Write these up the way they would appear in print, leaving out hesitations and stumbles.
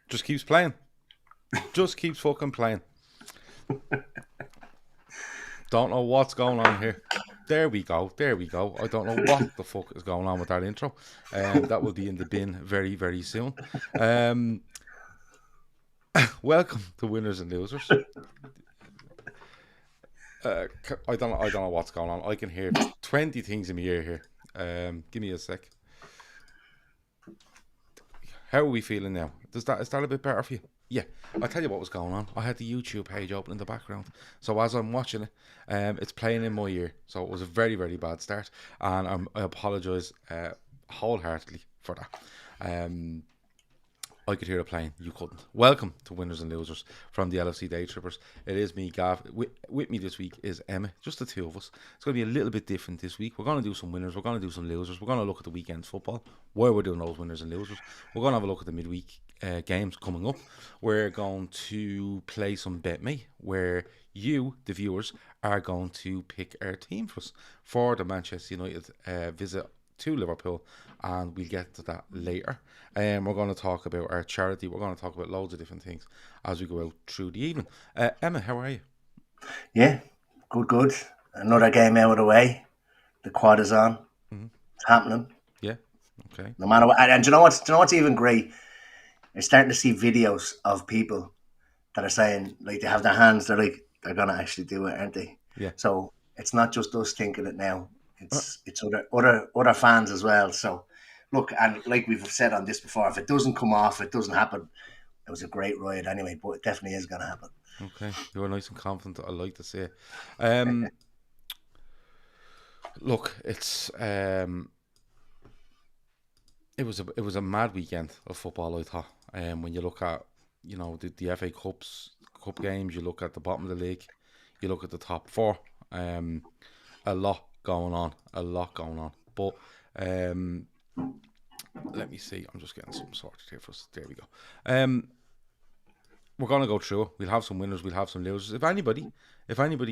Just keeps playing. Just keeps fucking playing. Don't know what's going on here. There we go. I don't know what the fuck is going on with that intro. That will be in the bin very, very soon. Welcome to Winners and Losers. I don't know what's going on. I can hear 20 things in my ear here. Give me a sec. How are we feeling now? Is that a bit better for you? Yeah, I'll tell you what was going on. I had the YouTube page open in the background. So as I'm watching it, it's playing in my ear. So it was a very, very bad start. And I apologise wholeheartedly for that. I could hear it playing. You couldn't. Welcome to Winners and Losers from the LFC Daytrippers. It is me, Gav. With me this week is Emmett. Just the two of us. It's going to be a little bit different this week. We're going to do some winners. We're going to do some losers. We're going to look at the weekend's football, where we're doing those winners and losers. We're going to have a look at the midweek games coming up. We're going to play some Bet Me, where you, the viewers, are going to pick our team for us for the Manchester United visit to Liverpool, and we'll get to that later. We're going to talk about our charity. We're going to talk about loads of different things as we go out through the evening. Emma, how are you? Yeah, good. Another game out of the way. The quad is on. Mm-hmm. It's happening. Yeah. Okay. No matter what. And do you know what's even great? You're starting to see videos of people that are saying, like, they have their hands. They're like, they're gonna actually do it, aren't they? Yeah. So it's not just us thinking it now. It's other fans as well. So look, and like we've said on this before, if it doesn't come off, it doesn't happen. It was a great ride anyway, but it definitely is gonna happen. Okay. You were nice and confident. I like to say. Look, it was a mad weekend of football, I thought. When you look at the FA Cup games, you look at the bottom of the league, you look at the top four. A lot going on. But let me see. I'm just getting something sorted here for us. There we go. We're gonna go through it. We'll have some winners. We'll have some losers. If anybody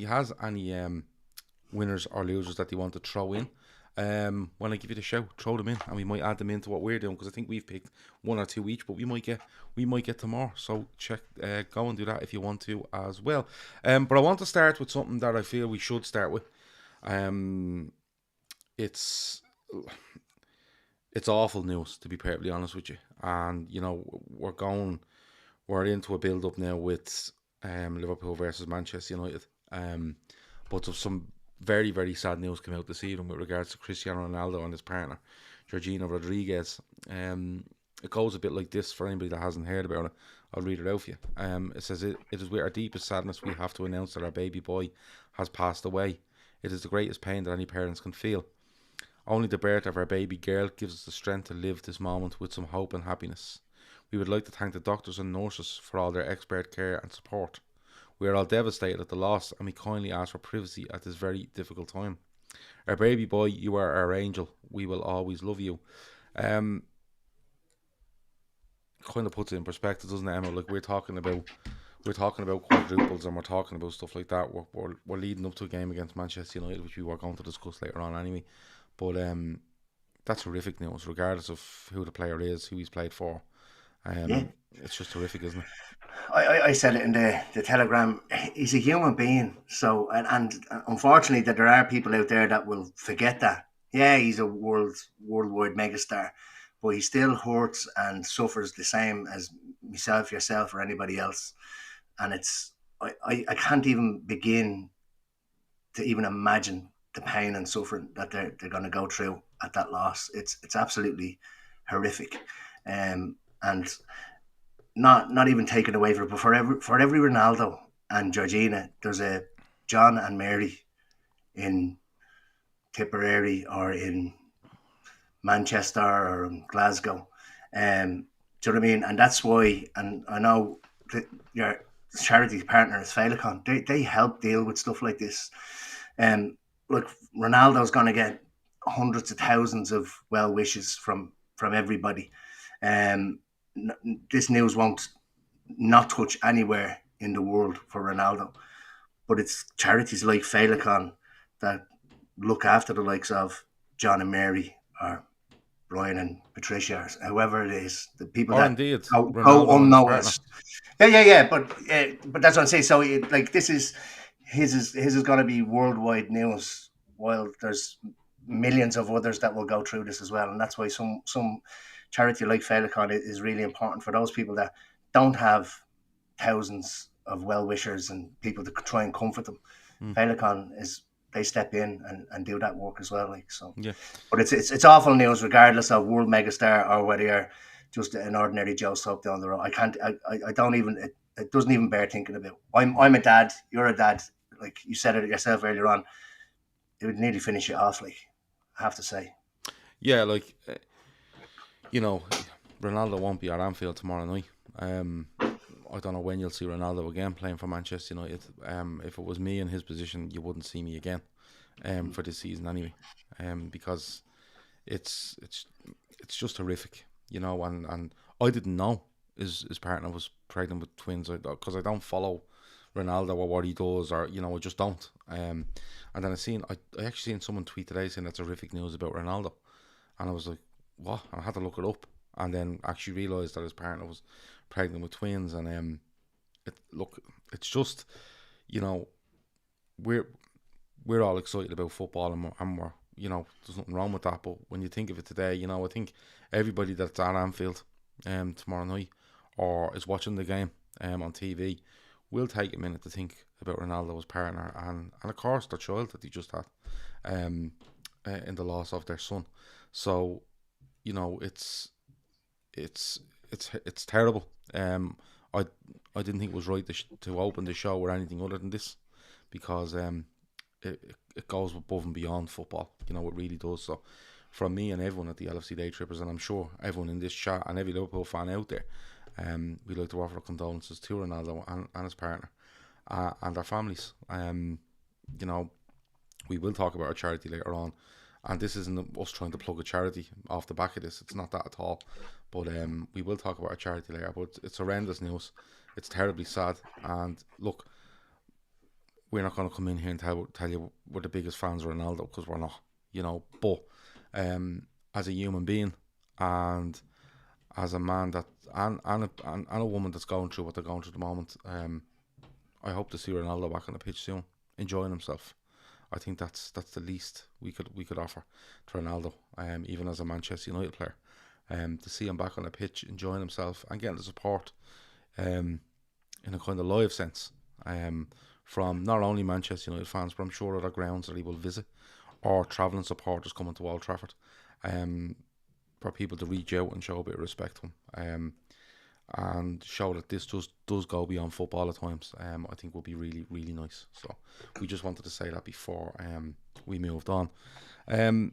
has any winners or losers that they want to throw in, when I give you the show, throw them in, and we might add them into what we're doing, because I think we've picked one or two each, but we might get to more. So go and do that if you want to as well. But I want to start with something that I feel we should start with. It's awful news, to be perfectly honest with you, and we're into a build up now with Liverpool versus Manchester United. But there's some very, very sad news came out this evening with regards to Cristiano Ronaldo and his partner, Georgina Rodriguez. It goes a bit like this for anybody that hasn't heard about it. I'll read it out for you. It says, it is with our deepest sadness we have to announce that our baby boy has passed away. It is the greatest pain that any parents can feel. Only the birth of our baby girl gives us the strength to live this moment with some hope and happiness. We would like to thank the doctors and nurses for all their expert care and support. We are all devastated at the loss, and we kindly ask for privacy at this very difficult time. Our baby boy, you are our angel. We will always love you. Kind of puts it in perspective, doesn't it, Emma? Like we're talking about quadruples, and we're talking about stuff like that. We're leading up to a game against Manchester United, which we were going to discuss later on anyway. But that's horrific news, regardless of who the player is, who he's played for. It's just horrific, isn't it? I said it in the telegram. He's a human being. So and unfortunately, that there are people out there that will forget that. Yeah, he's a worldwide megastar, but he still hurts and suffers the same as myself, yourself, or anybody else. And I can't even begin to even imagine the pain and suffering that they're going to go through at that loss. It's absolutely horrific, and not even taken away from it. But for every Ronaldo and Georgina, there's a John and Mary in Tipperary or in Manchester or in Glasgow. Do you know what I mean? And that's why, and I know that your charity partner is Féileacáin. They help deal with stuff like this. Look, Ronaldo's going to get hundreds of thousands of well wishes from everybody. This news won't not touch anywhere in the world for Ronaldo, but it's charities like Féileacáin that look after the likes of John and Mary or Brian and Patricia, or whoever it is, the people Or that indeed, go Ronaldo and his partner. unnoticed. Yeah. But that's what I'm saying. So like this is his is going to be worldwide news, while there's millions of others that will go through this as well, and that's why some charity like Féileacáin is really important for those people that don't have thousands of well wishers and people to try and comfort them. Mm. Féileacáin is they step in and do that work as well. Like so, Yeah. but it's awful news regardless of world megastar or whether you're just an ordinary Joe Soap down the road. I don't even it doesn't even bear thinking about. I'm a dad. You're a dad. Like you said it yourself earlier on, it would nearly finish it off. Like I have to say. Yeah, like you know, Ronaldo won't be at Anfield tomorrow night. I don't know when you'll see Ronaldo again playing for Manchester United. If it was me in his position, you wouldn't see me again. For this season anyway. Because it's just horrific, you know. And I didn't know his partner was pregnant with twins because I don't follow Ronaldo or what he does, or you know, I just don't. And then I actually seen someone tweet today saying that's horrific news about Ronaldo, and I was like, what? And I had to look it up, and then actually realised that his partner was pregnant with twins. And it's just, you know, we're all excited about football, and we're, you know, there's nothing wrong with that. But when you think of it today, you know, I think everybody that's at Anfield tomorrow night or is watching the game on TV will take a minute to think about Ronaldo's partner and of course their child that they just had in the loss of their son. So, you know, it's terrible. I didn't think it was right to open the show with anything other than this, because it goes above and beyond football. You know, it really does. So from me and everyone at the LFC Daytrippers, and I'm sure everyone in this chat and every Liverpool fan out there, we'd like to offer condolences to Ronaldo and his partner and their families. You know, we will talk about our charity later on, and this isn't us trying to plug a charity off the back of this. It's not that at all. But we will talk about our charity later. But it's horrendous news. It's terribly sad. And look, we're not going to come in here and tell you we're the biggest fans of Ronaldo, because we're not, you know. But as a human being, and as a man that and a woman that's going through what they're going through at the moment, I hope to see Ronaldo back on the pitch soon, enjoying himself. I think that's the least we could offer to Ronaldo, even as a Manchester United player, to see him back on the pitch, enjoying himself and getting the support, in a kind of live sense, from not only Manchester United fans, but I'm sure other grounds that he will visit, or travelling supporters coming to Old Trafford, for people to reach out and show a bit of respect to him, and show that this does go beyond football at times. I think will be really, really nice. So we just wanted to say that before we moved on. We're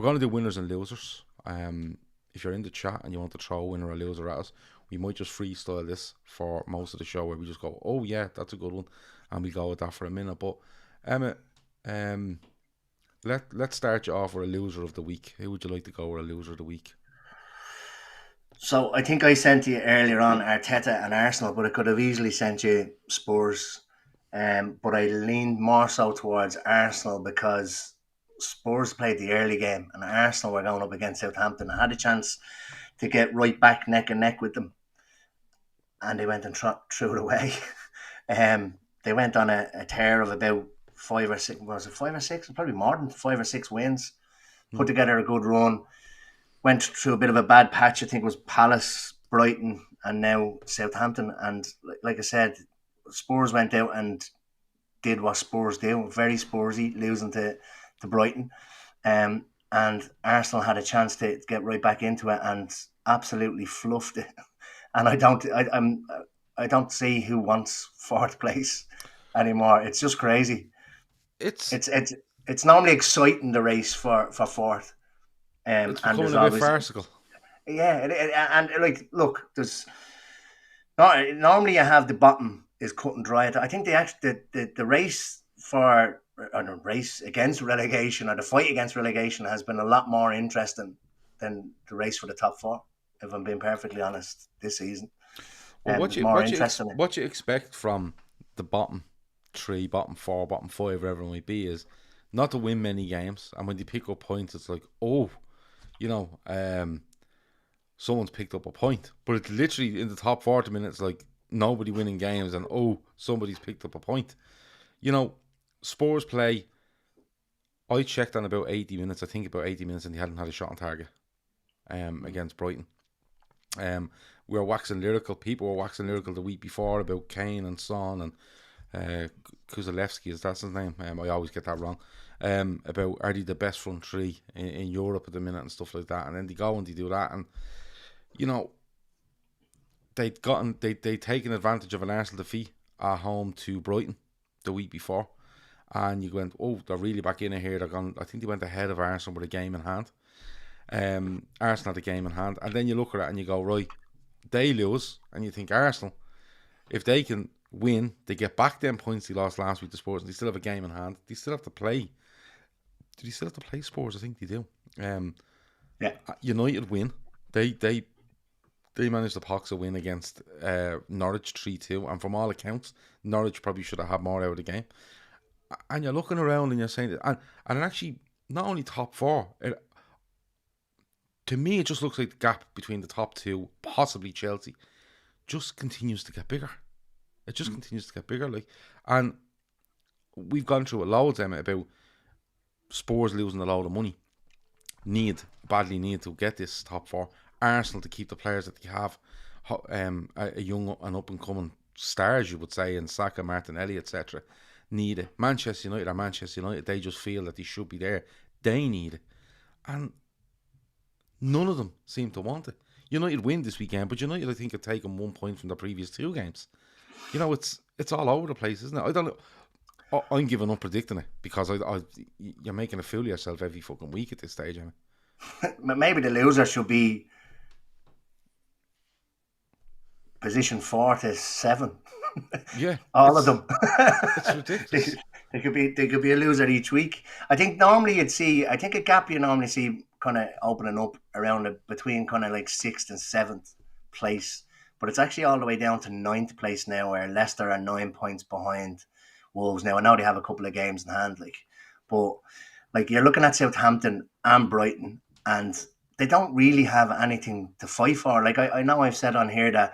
going to do winners and losers. If you're in the chat and you want to throw a winner or a loser at us, we might just freestyle this for most of the show, where we just go, oh yeah, that's a good one, and we go with that for a minute. But Emmett, let's start you off with a loser of the week. Who would you like to go with a loser of the week? So I think I sent you earlier on Arteta and Arsenal, but I could have easily sent you Spurs. But I leaned more so towards Arsenal because Spurs played the early game and Arsenal were going up against Southampton. I had a chance to get right back neck and neck with them, and they went and threw it away. They went on a tear of about 5 or 6. Was it 5 or 6? Probably more than 5 or 6 wins. Put together a good run. Went through a bit of a bad patch. I think it was Palace, Brighton, and now Southampton. And like I said, Spurs went out and did what Spurs do. Very Spursy, losing to Brighton. And Arsenal had a chance to get right back into it and absolutely fluffed it. And I don't see who wants fourth place anymore. It's just crazy. It's normally exciting, the race for fourth. It's becoming a bit farcical. Yeah, and like, look, there's normally you have the bottom is cut and dry. I think the race for race against relegation, or the fight against relegation, has been a lot more interesting than the race for the top 4. If I'm being perfectly honest, this season. Well, what you expect from the bottom 3, bottom 4, bottom 5, wherever it might be, is not to win many games, and when they pick up points, it's like, oh, you know, someone's picked up a point. But it's literally in the top 40 minutes, like nobody winning games, and somebody's picked up a point. You know, Spurs play. I checked on about 80 minutes. I think about 80 minutes, and he hadn't had a shot on target. Against Brighton. We were waxing lyrical. People were waxing lyrical the week before about Kane and Son and Kuzelewski, is that his name? I always get that wrong. About are they the best front three in Europe at the minute and stuff like that. And then they go and they do that, and you know, they'd taken advantage of an Arsenal defeat at home to Brighton the week before, and you went, oh, they're really back in it here. They're gone. I think they went ahead of Arsenal with a game in hand. Arsenal had a game in hand, and then you look at it and you go, right, they lose, and you think Arsenal, if they can win, they get back them points they lost last week to Spurs, and they still have a game in hand. They still have to play. Do they still have to play Spurs? I think they do. Yeah. United win. They managed to pox a win against Norwich 3-2, and from all accounts, Norwich probably should have had more out of the game. And you're looking around and you're saying, and actually, not only top four, to me, it just looks like the gap between the top two, possibly Chelsea, just continues to get bigger. It just continues to get bigger. Like, and we've gone through it loads, Emmett, about Spurs losing a load of money. Badly need to get this top four. Arsenal to keep the players that they have, a young and up and coming stars, you would say, in Saka, Martinelli, etc. Need it. Manchester United, they just feel that they should be there. They need it. And none of them seem to want it. United win this weekend, but United, I think, have taken 1 point from the previous two games. You know, it's all over the place, isn't it? I don't know. I'm giving up predicting it because you're making a fool of yourself every fucking week at this stage, Emma. Maybe the loser should be position 4 to 7. Yeah, all of them. It's ridiculous. They could be a loser each week. I think normally I think a gap you normally see kind of opening up around between kind of like 6th and 7th place, but it's actually all the way down to 9th place now, where Leicester are 9 points behind Wolves now. I know they have a couple of games in hand, but you're looking at Southampton and Brighton, and they don't really have anything to fight for. I know I've said on here that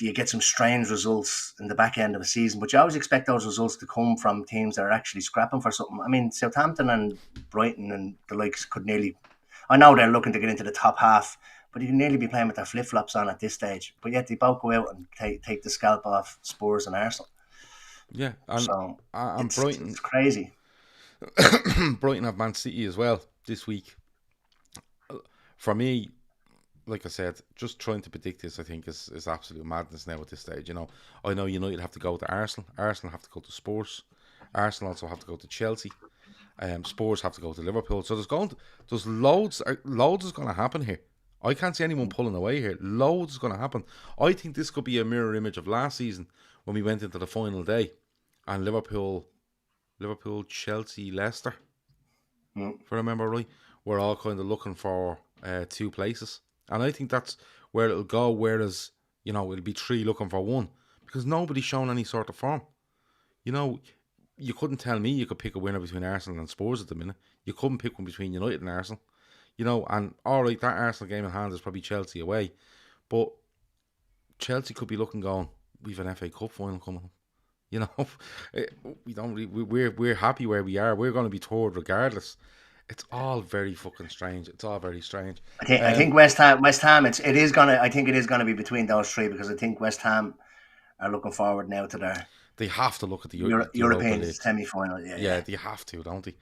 you get some strange results in the back end of a season, but you always expect those results to come from teams that are actually scrapping for something. I mean, Southampton and Brighton and the likes could nearly, I know they're looking to get into the top half, but you can nearly be playing with their flip-flops on at this stage. But yet they both go out and take the scalp off Spurs and Arsenal. Yeah, and Brighton, it's crazy. Brighton have Man City as well this week. For me, like I said, just trying to predict this, I think, is absolute madness now at this stage. You know, I know United have to go to Arsenal. Arsenal have to go to Spurs. Arsenal also have to go to Chelsea. Spurs have to go to Liverpool. So there's loads is going to happen here. I can't see anyone pulling away here. Loads is going to happen. I think this could be a mirror image of last season when we went into the final day, and Liverpool, Chelsea, Leicester, if I remember right, we're all kind of looking for 2 places. And I think that's where it'll go, whereas, you know, it'll be 3 looking for 1. Because nobody's shown any sort of form. You know, you couldn't tell me you could pick a winner between Arsenal and Spurs at the minute. You couldn't pick one between United and Arsenal. You know, and alright, that Arsenal game in hand is probably Chelsea away. But Chelsea could be looking going, we've an FA Cup final coming up. You know, we're happy where we are. We're going to be third regardless. It's all very fucking strange. It's all very strange. I think West Ham. It is gonna be between those 3, because I think West Ham are looking forward now to their. They have to look at the European semi-final. Yeah, they have to, don't they?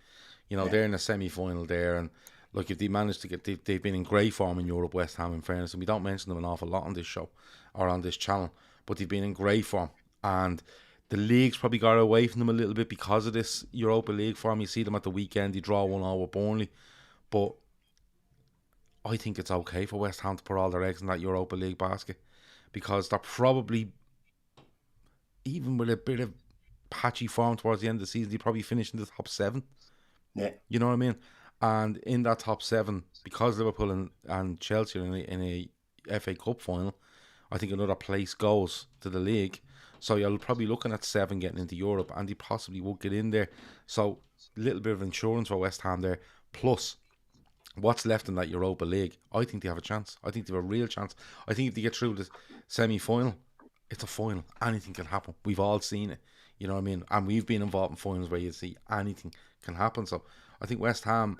You know, they're in a semi-final there, and look, if they manage to get, they've been in great form in Europe. West Ham, in fairness, and we don't mention them an awful lot on this show or on this channel, but they've been in great form, and the league's probably got away from them a little bit because of this Europa League form. You see them at the weekend, they draw 1-0 with Burnley. But I think it's okay for West Ham to put all their eggs in that Europa League basket, because they're probably, even with a bit of patchy form towards the end of the season, they probably finish in the top 7. Yeah. You know what I mean? And in that top 7, because Liverpool and Chelsea are in a FA Cup final, I think another place goes to the league. So you're probably looking at 7 getting into Europe, and they possibly will get in there. So a little bit of insurance for West Ham there. Plus, what's left in that Europa League, I think they have a chance. I think they have a real chance. I think if they get through the semi-final, it's a final. Anything can happen. We've all seen it. You know what I mean? And we've been involved in finals where you see anything can happen. So I think West Ham,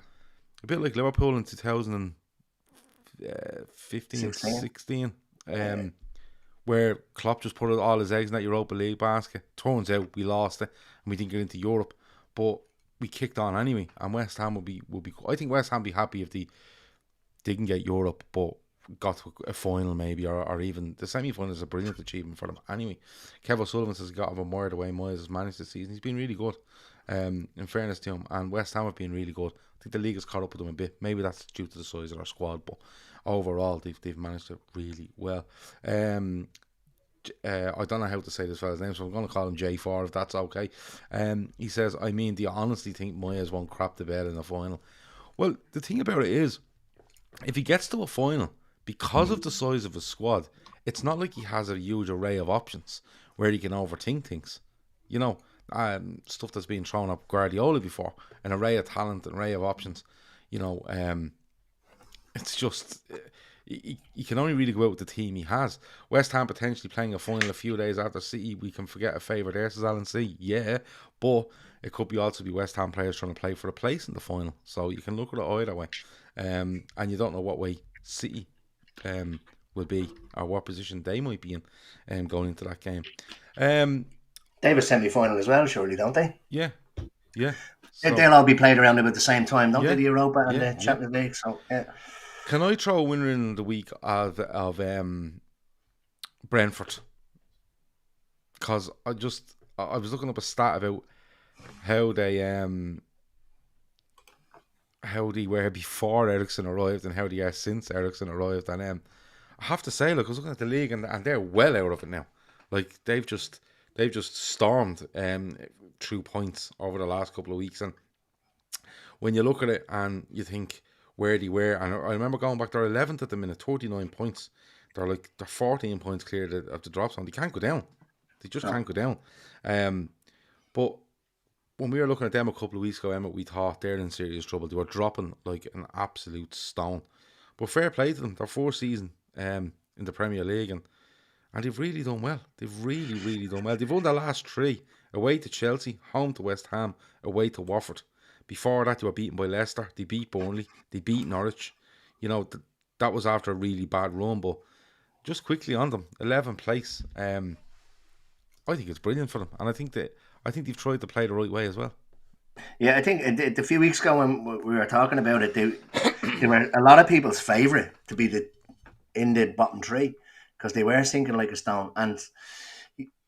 a bit like Liverpool in 2015, 16, where Klopp just put all his eggs in that Europa League basket. Turns out we lost it and we didn't get into Europe. But we kicked on anyway, and West Ham will be. I think West Ham will be happy if they didn't get Europe, but got to a final maybe, or even the semi-final is a brilliant achievement for them. Anyway, Kev O'Sullivan says he got him more the way Moyes has managed this season. He's been really good, in fairness to him, and West Ham have been really good. I think the league has caught up with them a bit. Maybe that's due to the size of their squad, but overall they've managed it really well. I don't know how to say this fella's name, so I'm going to call him J4 if that's okay. He says, I mean, do you honestly think Moyes won't crap the bed in the final? Well, the thing about it is, if he gets to a final, because of the size of his squad, it's not like he has a huge array of options where he can overthink things. You know, stuff that's been thrown up Guardiola before, an array of talent, an array of options. You know, it's just... He can only really go out with the team he has. West Ham potentially playing a final a few days after City. We can forget a favourite there, says Alan C. Yeah, but it could also be West Ham players trying to play for a place in the final. So you can look at it either way. And you don't know what way City will be or what position they might be in going into that game. They have a semi-final as well, surely, don't they? Yeah. So, they'll all be played around about the same time, don't they? The Europa and the Champions League. So yeah. Can I throw a winner in the week of Brentford? Because I was looking up a stat about how they were before Eriksen arrived and how they are since Eriksen arrived, and I have to say, look, I was looking at the league and they're well out of it now. Like they've just stormed through points over the last couple of weeks, and when you look at it and you think where they were, and I remember going back, they're 11th at the minute, 39 points. They're 14 points clear of the drop zone. They can't go down. They just can't go down. But when we were looking at them a couple of weeks ago, Emmett, we thought they're in serious trouble. They were dropping like an absolute stone. But fair play to them. Their fourth season in the Premier League, and they've really done well. They've really, really done well. They've won their last three: away to Chelsea, home to West Ham, away to Watford. Before that, they were beaten by Leicester. They beat Burnley. They beat Norwich. You know, that was after a really bad run. But just quickly on them, 11th place. I think it's brilliant for them, and I think they've tried to play the right way as well. Yeah, I think a few weeks ago when we were talking about it, they were a lot of people's favourite to be in the bottom three because they were sinking like a stone. And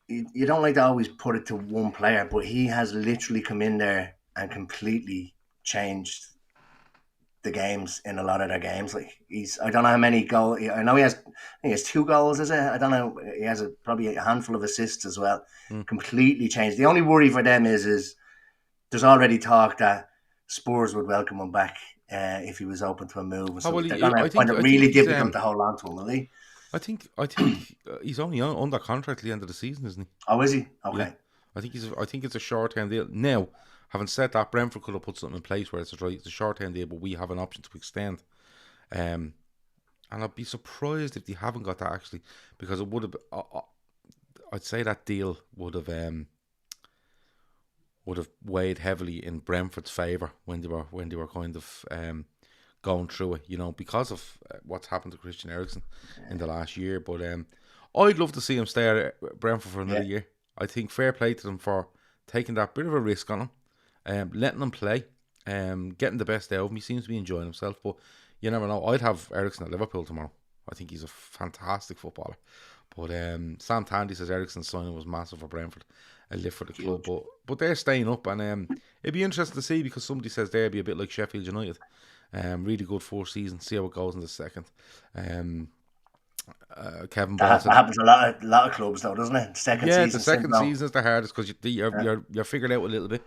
you don't like to always put it to one player, but he has literally come in there and completely changed the games in a lot of their games. Like I don't know how many goals. I know he has 2 goals, is it? I don't know. He has probably a handful of assists as well. Completely changed. The only worry for them is there's already talk that Spurs would welcome him back if he was open to a move. So they're going to find it really difficult to hold on to him, will he? I think he's only under contract at the end of the season, isn't he? Oh, is he? Okay. Yeah. I think it's a short-term deal. Now, having said that, Brentford could have put something in place where it's a short-term deal, but we have an option to extend. And I'd be surprised if they haven't got that, actually, because it would have. I'd say that deal would have weighed heavily in Brentford's favour when they were kind of going through it, you know, because of what's happened to Christian Eriksen in the last year. But I'd love to see him stay at Brentford for another year. I think fair play to them for taking that bit of a risk on him. Letting him play, getting the best out of him. He seems to be enjoying himself, but you never know. I'd have Eriksen at Liverpool tomorrow. I think he's a fantastic footballer. But Sam Tandy says Eriksen's signing was massive for Brentford, a lift for the club. But they're staying up, and it'd be interesting to see because somebody says they'd be a bit like Sheffield United. Really good fourth season. See how it goes in the second. Kevin Ball that happens a lot of clubs though, doesn't it? The second season is the hardest because you're figured out a little bit.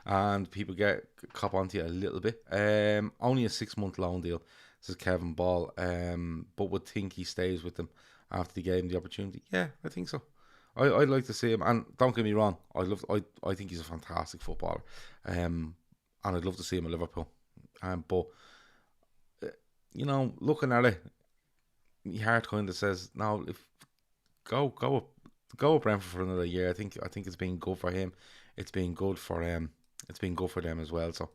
And people get cop onto you a little bit. Only a 6-month loan deal, says Kevin Ball. But would think he stays with them after they gave him the opportunity. Yeah, I think so. I'd like to see him. And don't get me wrong, I think he's a fantastic footballer. And I'd love to see him at Liverpool. But you know, looking at it, my heart kind of says, no, if go with Brentford for another year. I think it's been good for him. It's been good for It's been good for them as well. So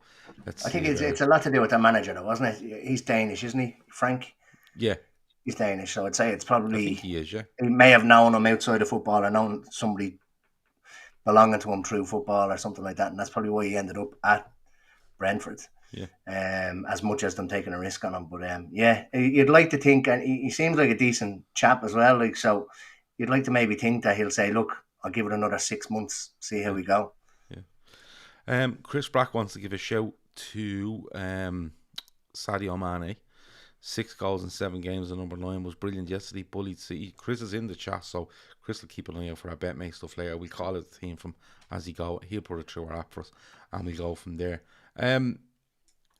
let's I think see where. it's a lot to do with the manager, though, wasn't it? He's Danish, isn't he, Frank? Yeah, He's Danish, so I'd say it's I think probably he is. Yeah, he may have known him outside of football or known somebody belonging to him through football or something like that, and that's probably why he ended up at Brentford. yeah. As much as them taking a risk on him, but yeah, you'd like to think, and he seems like a decent chap as well. Like so, you'd like to maybe think that he'll say, "Look, I'll give it another 6 months, see how Yeah. we go." Yeah. Chris Brack wants to give a shout to Sadio Mane. 6 goals in 7 games. The number 9 was brilliant yesterday. Bullied City. Chris is in the chat, so Chris will keep an eye out for our BetMate stuff later. We call it the team from as he go. He'll put it through our app for us, and we go from there.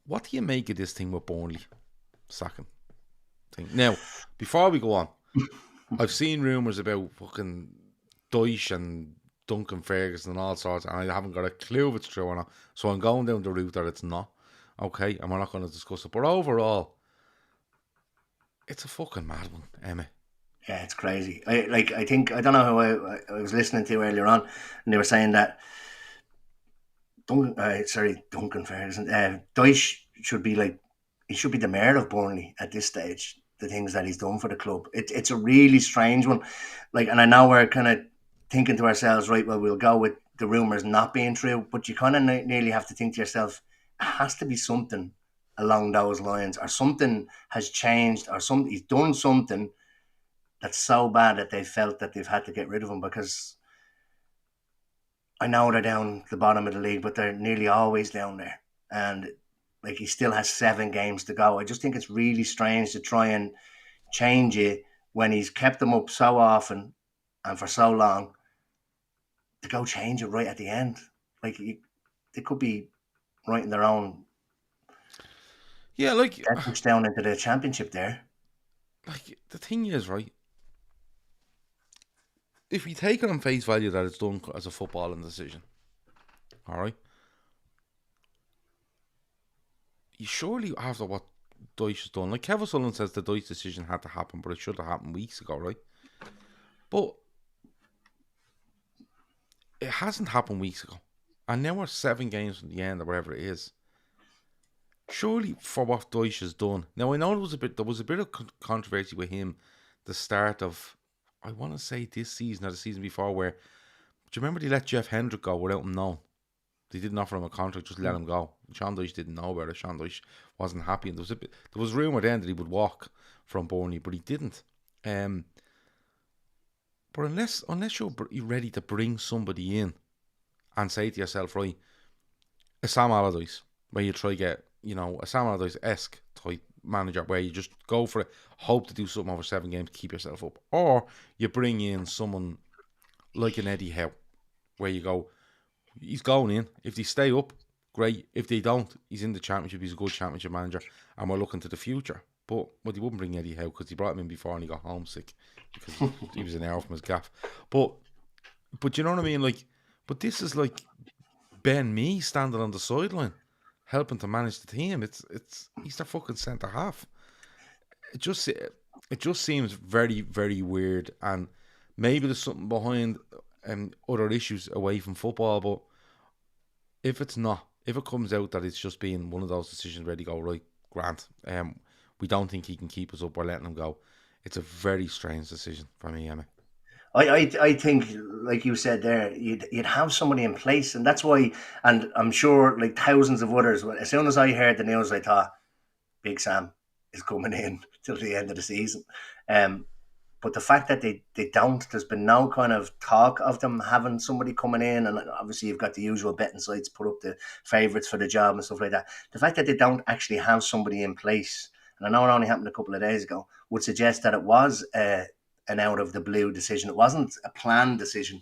What do you make of this thing with Burnley sacking thing? Now, before we go on, I've seen rumours about fucking Dyche and Duncan Ferguson and all sorts, and I haven't got a clue if it's true or not. So I'm going down the route that it's not. Okay, and we're not going to discuss it. But overall, it's a fucking mad one, Emma. Yeah, it's crazy. I think I don't know who I was listening to earlier on, and they were saying that Duncan Ferguson, Dyche should be he should be the mayor of Burnley at this stage. The things that he's done for the club, it's a really strange one. And I know we're kind of thinking to ourselves, right? Well, we'll go with the rumors not being true, but you kind of nearly have to think to yourself, it has to be something along those lines, or something has changed, or he's done something that's so bad that they felt that they've had to get rid of him. Because I know they're down the bottom of the league, but they're nearly always down there, and he still has 7 games to go. I just think it's really strange to try and change it when he's kept them up so often and for so long, to go change it right at the end. They could be writing their own push down into the championship there. The thing is, right, if we take it on face value that it's done as a footballing decision, all right, you surely, after what Dyche has done, Kevin Sullivan says the Dyche decision had to happen, but it should have happened weeks ago, right? But it hasn't happened weeks ago, and now we're 7 games from the end or whatever it is. Surely, for what Dyche has done, now I know there was a bit of controversy with him the start of, I want to say this season or the season before, where, do you remember they let Jeff Hendrick go without him knowing? They didn't offer him a contract, just let him go. Sean Dyche didn't know about it. Sean Dyche wasn't happy, and there was rumour then that he would walk from Burnley, but he didn't. But unless you're ready to bring somebody in and say to yourself, right, a Sam Allardyce, where you try get, a Sam Allardyce-esque type manager, where you just go for it, hope to do something over 7 games, keep yourself up, or you bring in someone like an Eddie Howe, where you go, he's going in. If they stay up, great. If they don't, he's in the championship. He's a good championship manager, and we're looking to the future. But he wouldn't bring Eddie Howe because he brought him in before and he got homesick because he was an hour from his gaff. But you know what I mean? But this is like Ben Mee standing on the sideline, helping to manage the team. He's their fucking centre half. It just seems very, very weird, and maybe there's something behind other issues away from football. But if it comes out that it's just being one of those decisions where they go, right, Grant, we don't think he can keep us up, we're letting him go, it's a very strange decision for me, Emma. I think, like you said there, you'd have somebody in place, and that's why, and I'm sure thousands of others, as soon as I heard the news, I thought Big Sam is coming in till the end of the season. But the fact that they don't, there's been no kind of talk of them having somebody coming in, and obviously you've got the usual betting sites put up the favourites for the job and stuff like that. The fact that they don't actually have somebody in place, and I know it only happened a couple of days ago, would suggest that it was an out of the blue decision. It wasn't a planned decision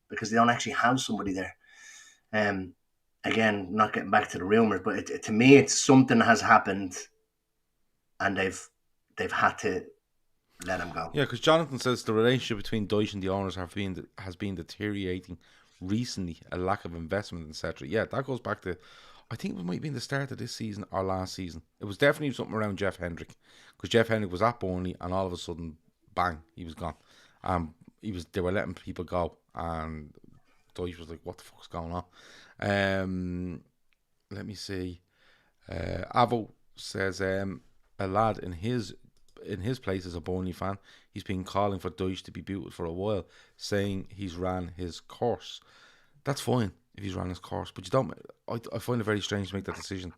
because they don't actually have somebody there. Again, not getting back to the rumours, but to me, it's something has happened, and they've had to let him go. Yeah, because Jonathan says the relationship between Dyche and the owners has been deteriorating recently, a lack of investment, etc. Yeah, that goes back to I think it might have been the start of this season or last season. It was definitely something around Jeff Hendrick, because Jeff Hendrick was at Burnley and all of a sudden, bang, he was gone. They were letting people go, and Deutsch was like, "What the fuck's going on?" Let me see. Avo says a lad in his place is a Burnley fan. He's been calling for Deutsch to be booted for a while, saying he's ran his course. That's fine if he's ran his course, but you don't. I find it very strange to make that decision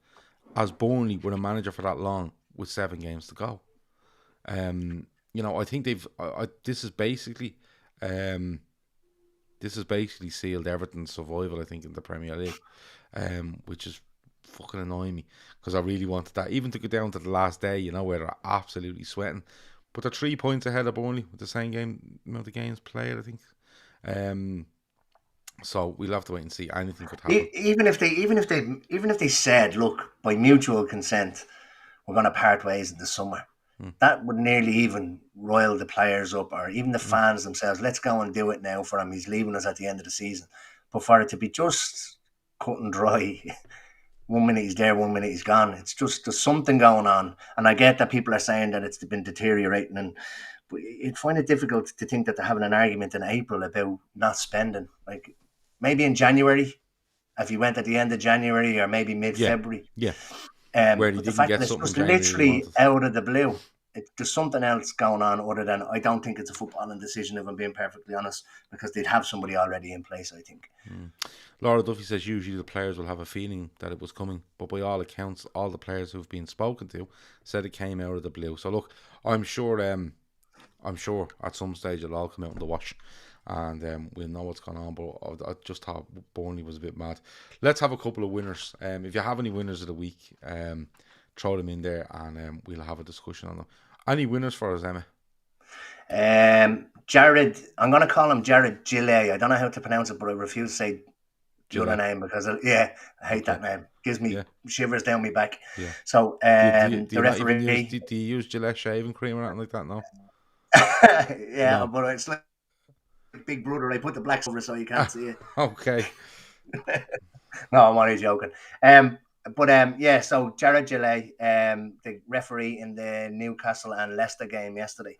as Burnley with a manager for that long with 7 games to go. I think they've. This is basically sealed Everton's survival, I think, in the Premier League, which is fucking annoying me, because I really wanted that, even to go down to the last day, where they're absolutely sweating. But they're 3 points ahead of Burnley with the same game, the games played, I think. So we'll have to wait and see. Anything could happen. Even if they said, look, by mutual consent, we're going to part ways in the summer, that would nearly even rile the players up, or even the fans themselves. Let's go and do it now for him. He's leaving us at the end of the season. But for it to be just cut and dry, 1 minute he's there, 1 minute he's gone. It's just, there's something going on. And I get that people are saying that it's been deteriorating, but you'd find it difficult to think that they're having an argument in April about not spending. Like, maybe in January, if he went at the end of January, or maybe mid-February. Yeah. Where but the fact that it's just literally out of the blue, there's something else going on other than, I don't think it's a footballing decision, if I'm being perfectly honest, because they'd have somebody already in place, I think. Laura Duffy says usually the players will have a feeling that it was coming, but by all accounts, all the players who've been spoken to said it came out of the blue. So look, I'm sure at some stage it'll all come out in the wash, and we'll know what's going on. But I just thought Burnley was a bit mad. Let's have a couple of winners. If you have any winners of the week, throw them in there, and we'll have a discussion on them. Any winners for us, Emma? Jared, I'm going to call him Jared Gillet. I don't know how to pronounce it, but I refuse to say the other name because I hate that name. Gives me shivers down my back. Yeah. So the referee. Do you use Gillette shaving cream or anything like that? No. No. But it's like Big Brother. I put the blacks over so you can't see it. Okay. No, I'm only joking. So Jared Gillet, the referee in the Newcastle and Leicester game yesterday,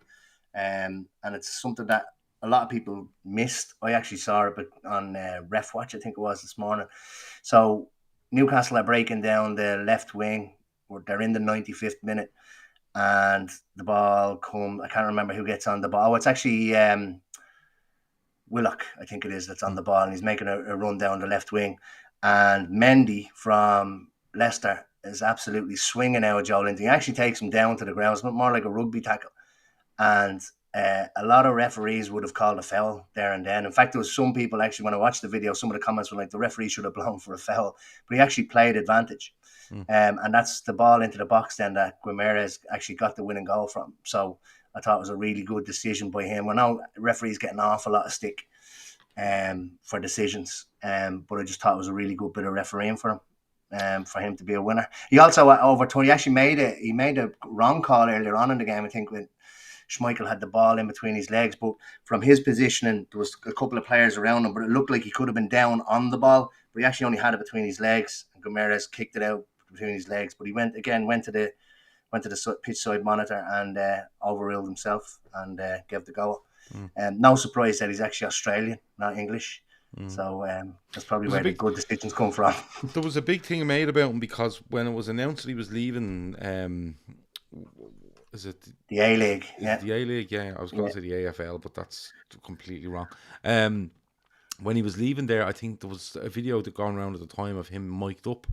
and it's something that a lot of people missed. I actually saw it on Ref Watch, I think it was this morning. So Newcastle are breaking down the left wing. They're in the 95th minute, and the ball comes. I can't remember who gets on the ball. Oh, it's actually Willock, I think it is, that's on the ball, and he's making a run down the left wing. And Mendy from Leicester is absolutely swinging out Joe Linton. He actually takes him down to the ground. It's more like a rugby tackle. And a lot of referees would have called a foul there and then. In fact, there was some people, actually, when I watched the video, some of the comments were like, the referee should have blown for a foul. But he actually played advantage. And that's the ball into the box then that Guimaraes actually got the winning goal from. So I thought it was a really good decision by him. Well, now referees get an awful lot of stick for decisions. But I just thought it was a really good bit of refereeing for him to be a winner. He also overturned. He actually made a wrong call earlier on in the game, I think, when Schmeichel had the ball in between his legs. But from his positioning, there was a couple of players around him, but it looked like he could have been down on the ball, but he actually only had it between his legs, and Guimaraes kicked it out between his legs. But he went to the pitch side monitor and overruled himself and gave the goal. No surprise that he's actually Australian, not English. So that's probably where the good decisions come from. There was a big thing made about him because when it was announced that he was leaving, is it the A-League? Yeah, the A-League. Yeah, I was going to say the AFL, but that's completely wrong. When he was leaving there, I think there was a video that gone around at the time of him mic'd up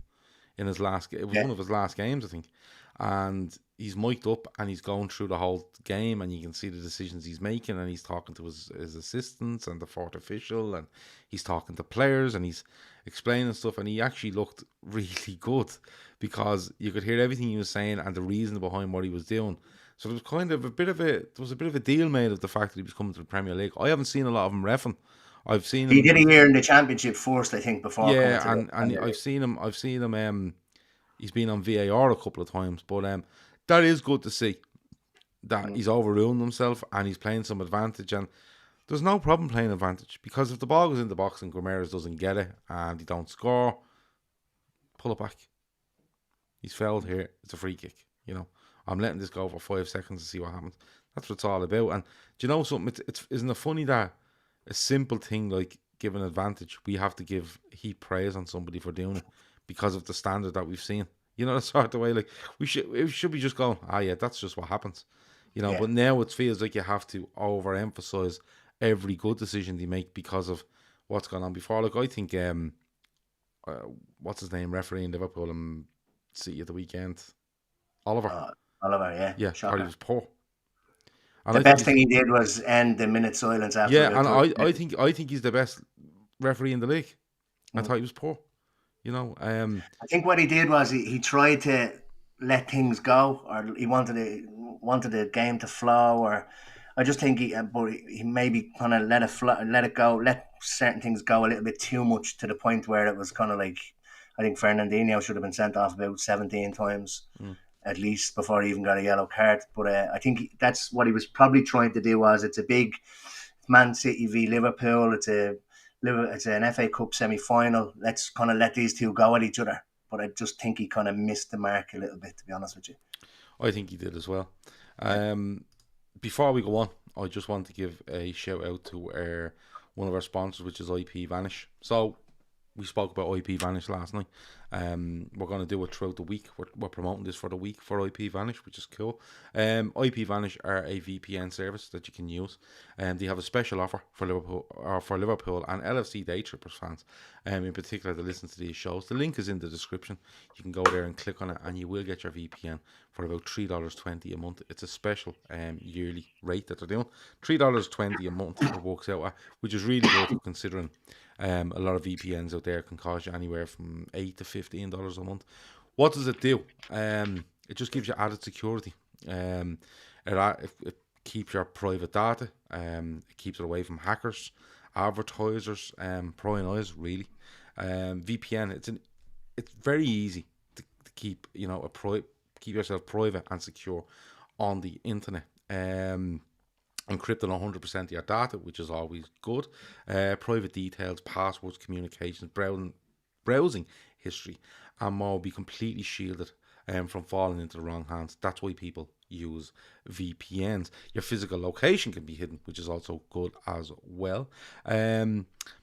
in his last. It was one of his last games, I think, and he's mic'd up and he's going through the whole game, and you can see the decisions he's making, and he's talking to his assistants and the fourth official, and he's talking to players, and he's explaining stuff, and he actually looked really good because you could hear everything he was saying and the reason behind what he was doing. So there was kind of a bit of a deal made of the fact that he was coming to the Premier League. I haven't seen a lot of him reffing. I've seen him. He did a year in the Championship first, I think, before. Yeah, and I've seen him. He's been on VAR a couple of times, but that is good to see that he's overruling himself and he's playing some advantage. And there's no problem playing advantage, because if the ball goes in the box and Guimaraes doesn't get it and he don't score, pull it back. He's fouled here. It's a free kick. You know, I'm letting this go for 5 seconds to see what happens. That's what it's all about. And do you know something? Isn't it funny that a simple thing like giving advantage, we have to give heap praise on somebody for doing it because of the standard that we've seen. You know, the sort of way, like, it should be just going, yeah, that's just what happens. You know, but now it feels like you have to overemphasize every good decision they make because of what's gone on before. Like, I think, what's his name, referee in Liverpool and City at the weekend, Oliver. Oliver, Yeah, thought he was poor. And the best thing he did was end the minute silence after. Yeah, and I think he's the best referee in the league. I thought he was poor. You know, I think what he did was he tried to let things go, or he wanted the game to flow, or I just think he maybe kind of let it go, let certain things go a little bit too much to the point where it was kind of like, I think Fernandinho should have been sent off about 17 times at least before he even got a yellow card. But I think that's what he was probably trying to do. Was it's a big Man City v Liverpool. It's an FA Cup semi-final. Let's kind of let these two go at each other. But I just think he kind of missed the mark a little bit, to be honest with you. I think he did as well. Before we go on, I just want to give a shout out to one of our sponsors, which is IP Vanish. So we spoke about IP Vanish last night. We're going to do it throughout the week. We're promoting this for the week for IP Vanish, which is cool. IP Vanish are a VPN service that you can use, and they have a special offer for Liverpool and LFC Daytrippers fans, in particular, to listen to these shows. The link is in the description. You can go there and click on it, and you will get your VPN for about $3.20 a month. It's a special yearly rate that they're doing. $3.20 a month it works out at, which is really good considering a lot of VPNs out there can cost you anywhere from $8 to $15 a month. What does it do? It just gives you added security. It keeps your private data. It keeps it away from hackers, advertisers, prying eyes. Really, VPN. It's very easy to keep keep yourself private and secure on the internet. Encrypting 100% of your data, which is always good. Private details, passwords, communications, browsing history, and more will be completely shielded from falling into the wrong hands. That's why people use VPNs. Your physical location can be hidden, which is also good as well.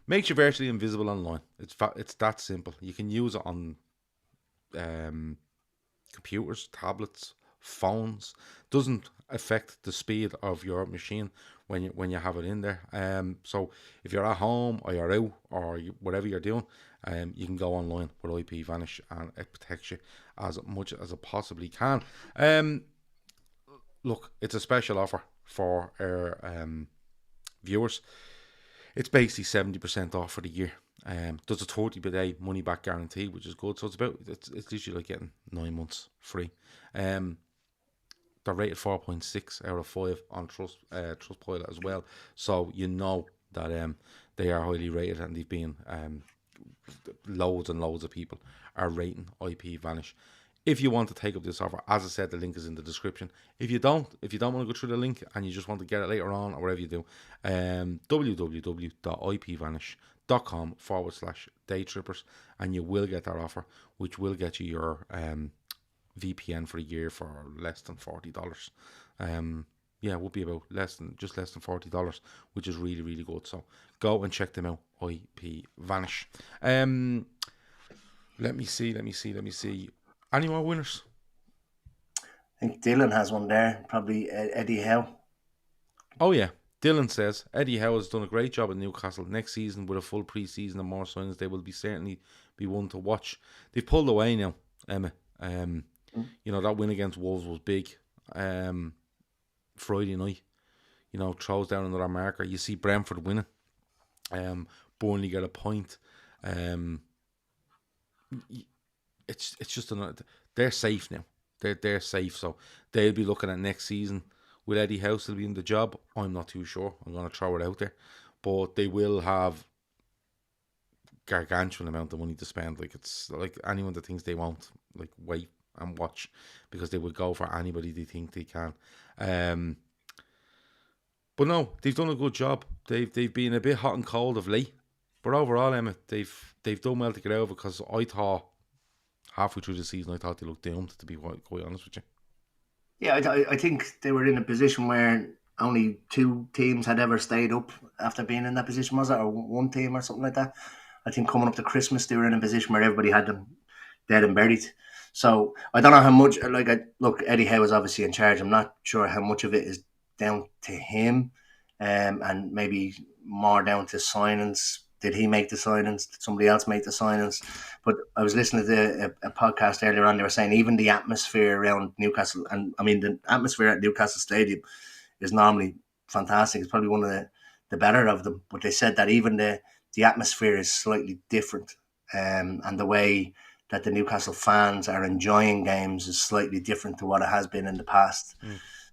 Makes you virtually invisible online. It's that simple. You can use it on computers, tablets, phones. Doesn't affect the speed of your machine when you have it in there. So if you're at home or you're out or whatever you're doing, you can go online with IP Vanish and it protects you as much as it possibly can. Look, it's a special offer for our viewers. It's basically 70% off for the year. Does a 30-day money back guarantee, which is good. So it's literally like getting 9 months free. They're rated 4.6 out of 5 on Trustpilot as well. So you know that they are highly rated, and they've been loads and loads of people are rating IP Vanish. If you want to take up this offer, as I said, the link is in the description. If you don't want to go through the link and you just want to get it later on or whatever you do, www.ipvanish.com/daytrippers, and you will get that offer, which will get you your VPN for a year for less than $40. It would be about less than $40, which is really, really good. So go and check them out. IP Vanish. Let me see. Any more winners? I think Dylan has one there. Probably Eddie Howe. Oh yeah, Dylan says Eddie Howe has done a great job at Newcastle. Next season, with a full pre-season and more signings, they will certainly be one to watch. They've pulled away now, Emma. That win against Wolves was big. Friday night, throws down another marker. You see Brentford winning. Burnley get a point. It's just another. They're safe now. They're safe. So they'll be looking at next season. Will Eddie Howe still be in the job? I'm not too sure. I'm going to throw it out there, but they will have gargantuan amount of money to spend. Like, it's like anyone that thinks they won't, like, wait and watch, because they will go for anybody they think they can. But no, they've done a good job. They've been a bit hot and cold of late, but overall, Emmett, they've done well to get over, because I thought halfway through the season, I thought they looked doomed, to be quite honest with you. Yeah, I think they were in a position where only 2 teams had ever stayed up after being in that position, was it? Or 1 team or something like that. I think coming up to Christmas, they were in a position where everybody had them dead and buried. So I don't know how much, look, Eddie Howe is obviously in charge. I'm not sure how much of it is down to him, and maybe more down to signings. Did he make the signings? Did somebody else make the signings? But I was listening to a podcast earlier on. They were saying even the atmosphere around Newcastle, and I mean the atmosphere at Newcastle Stadium is normally fantastic. It's probably one of the better of them. But they said that even the atmosphere is slightly different, and the way that the Newcastle fans are enjoying games is slightly different to what it has been in the past.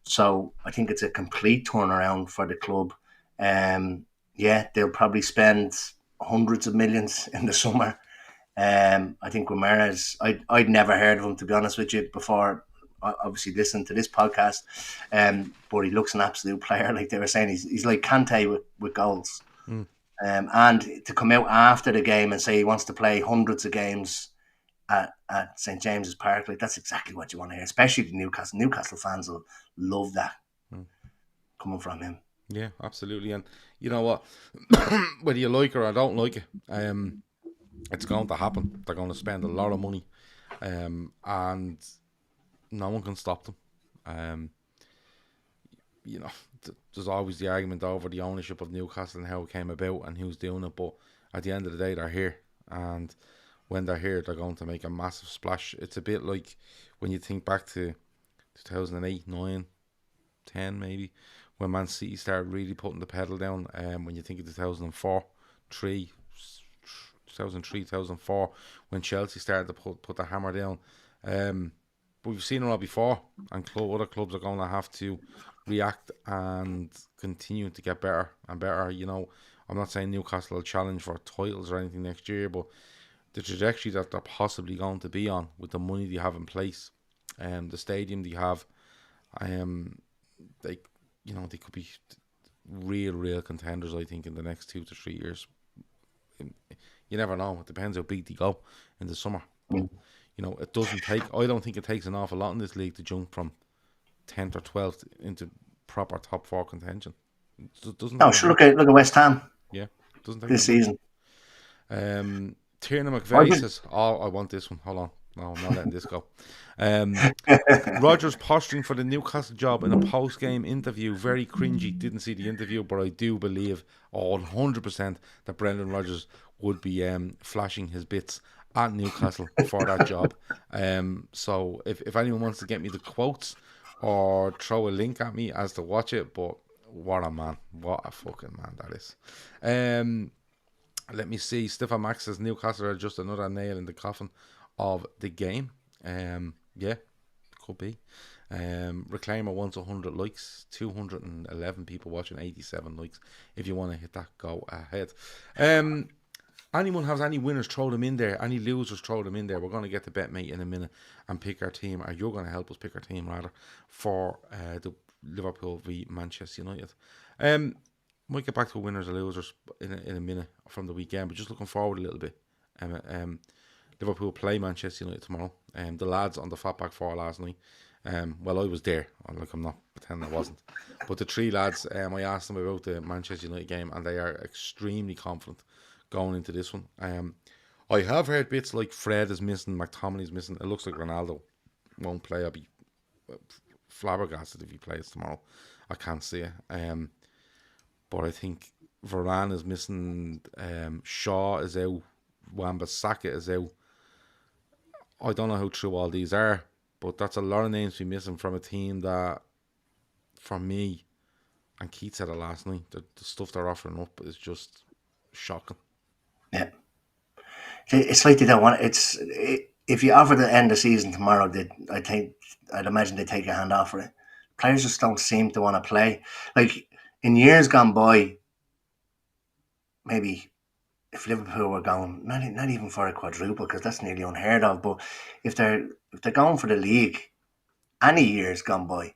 So I think it's a complete turnaround for the club. Yeah, they'll probably spend hundreds of millions in the summer. I think Guimaraes, I'd never heard of him, to be honest with you, before obviously listening to this podcast. But he looks an absolute player. Like they were saying, he's like Kante with goals. And to come out after the game and say he wants to play hundreds of games at St. James's Park, like that's exactly what you want to hear, especially the Newcastle fans will love that coming from him. Yeah, absolutely. And you know what, whether you like it or don't like it, it's going to happen. They're going to spend a lot of money, and no one can stop them. You know, there's always the argument over the ownership of Newcastle and how it came about and who's doing it, but at the end of the day, they're here, and when they're here, they're going to make a massive splash. It's a bit like when you think back to 2008, 9, 10 maybe, when Man City started really putting the pedal down. When you think of 2004, 2004, when Chelsea started to put the hammer down. But we've seen it all before, and other clubs are going to have to react and continue to get better and better. You know, I'm not saying Newcastle will challenge for titles or anything next year, but the trajectory that they're possibly going to be on with the money they have in place, the stadium they have, they could be real contenders, I think, in the next 2 to 3 years. You never know. It depends how big they go in the summer. You know, I don't think it takes an awful lot in this league to jump from 10th or 12th into proper top 4 contention. It doesn't. No, sure. Look at West Ham. Yeah, it doesn't take this season. Tierna McVeigh says, I want this one. Hold on. No, I'm not letting this go. Rodgers posturing for the Newcastle job in a post-game interview. Very cringy. Didn't see the interview, but I do believe 100% that Brendan Rodgers would be flashing his bits at Newcastle for that job. So if anyone wants to get me the quotes or throw a link at me as to watch it, but what a man. What a fucking man that is. Let me see. Stefan Max says Newcastle are just another nail in the coffin of the game. Yeah, could be. Reclaimer wants 100 likes, 211 people watching, 87 likes. If you want to hit that, go ahead. Anyone has any winners, throw them in there. Any losers, throw them in there. We're going to get to BetMate in a minute and pick our team, or you're going to help us pick our team rather, for the Liverpool v Manchester United. Might get back to winners or losers in a minute from the weekend, but just looking forward a little bit. Liverpool play Manchester United tomorrow. The lads on the Fatback 4 last night. Well, I was there. I'm not pretending I wasn't. But the 3 lads, I asked them about the Manchester United game, and they are extremely confident going into this one. I have heard bits like Fred is missing, McTominay's missing. It looks like Ronaldo won't play. I'll be flabbergasted if he plays tomorrow. I can't see it. But I think Varane is missing. Shaw is out. Wan-Bissaka is out. I don't know how true all these are, but that's a lot of names to be missing from a team that, for me, and Keith said it last night, the stuff they're offering up is just shocking. Yeah. It's like they don't want it. If you offer the end of season tomorrow, I'd imagine they take a hand off for it. Players just don't seem to want to play. Like in years gone by, maybe if Liverpool were going, not even for a quadruple, because that's nearly unheard of, but if they're going for the league, any years gone by,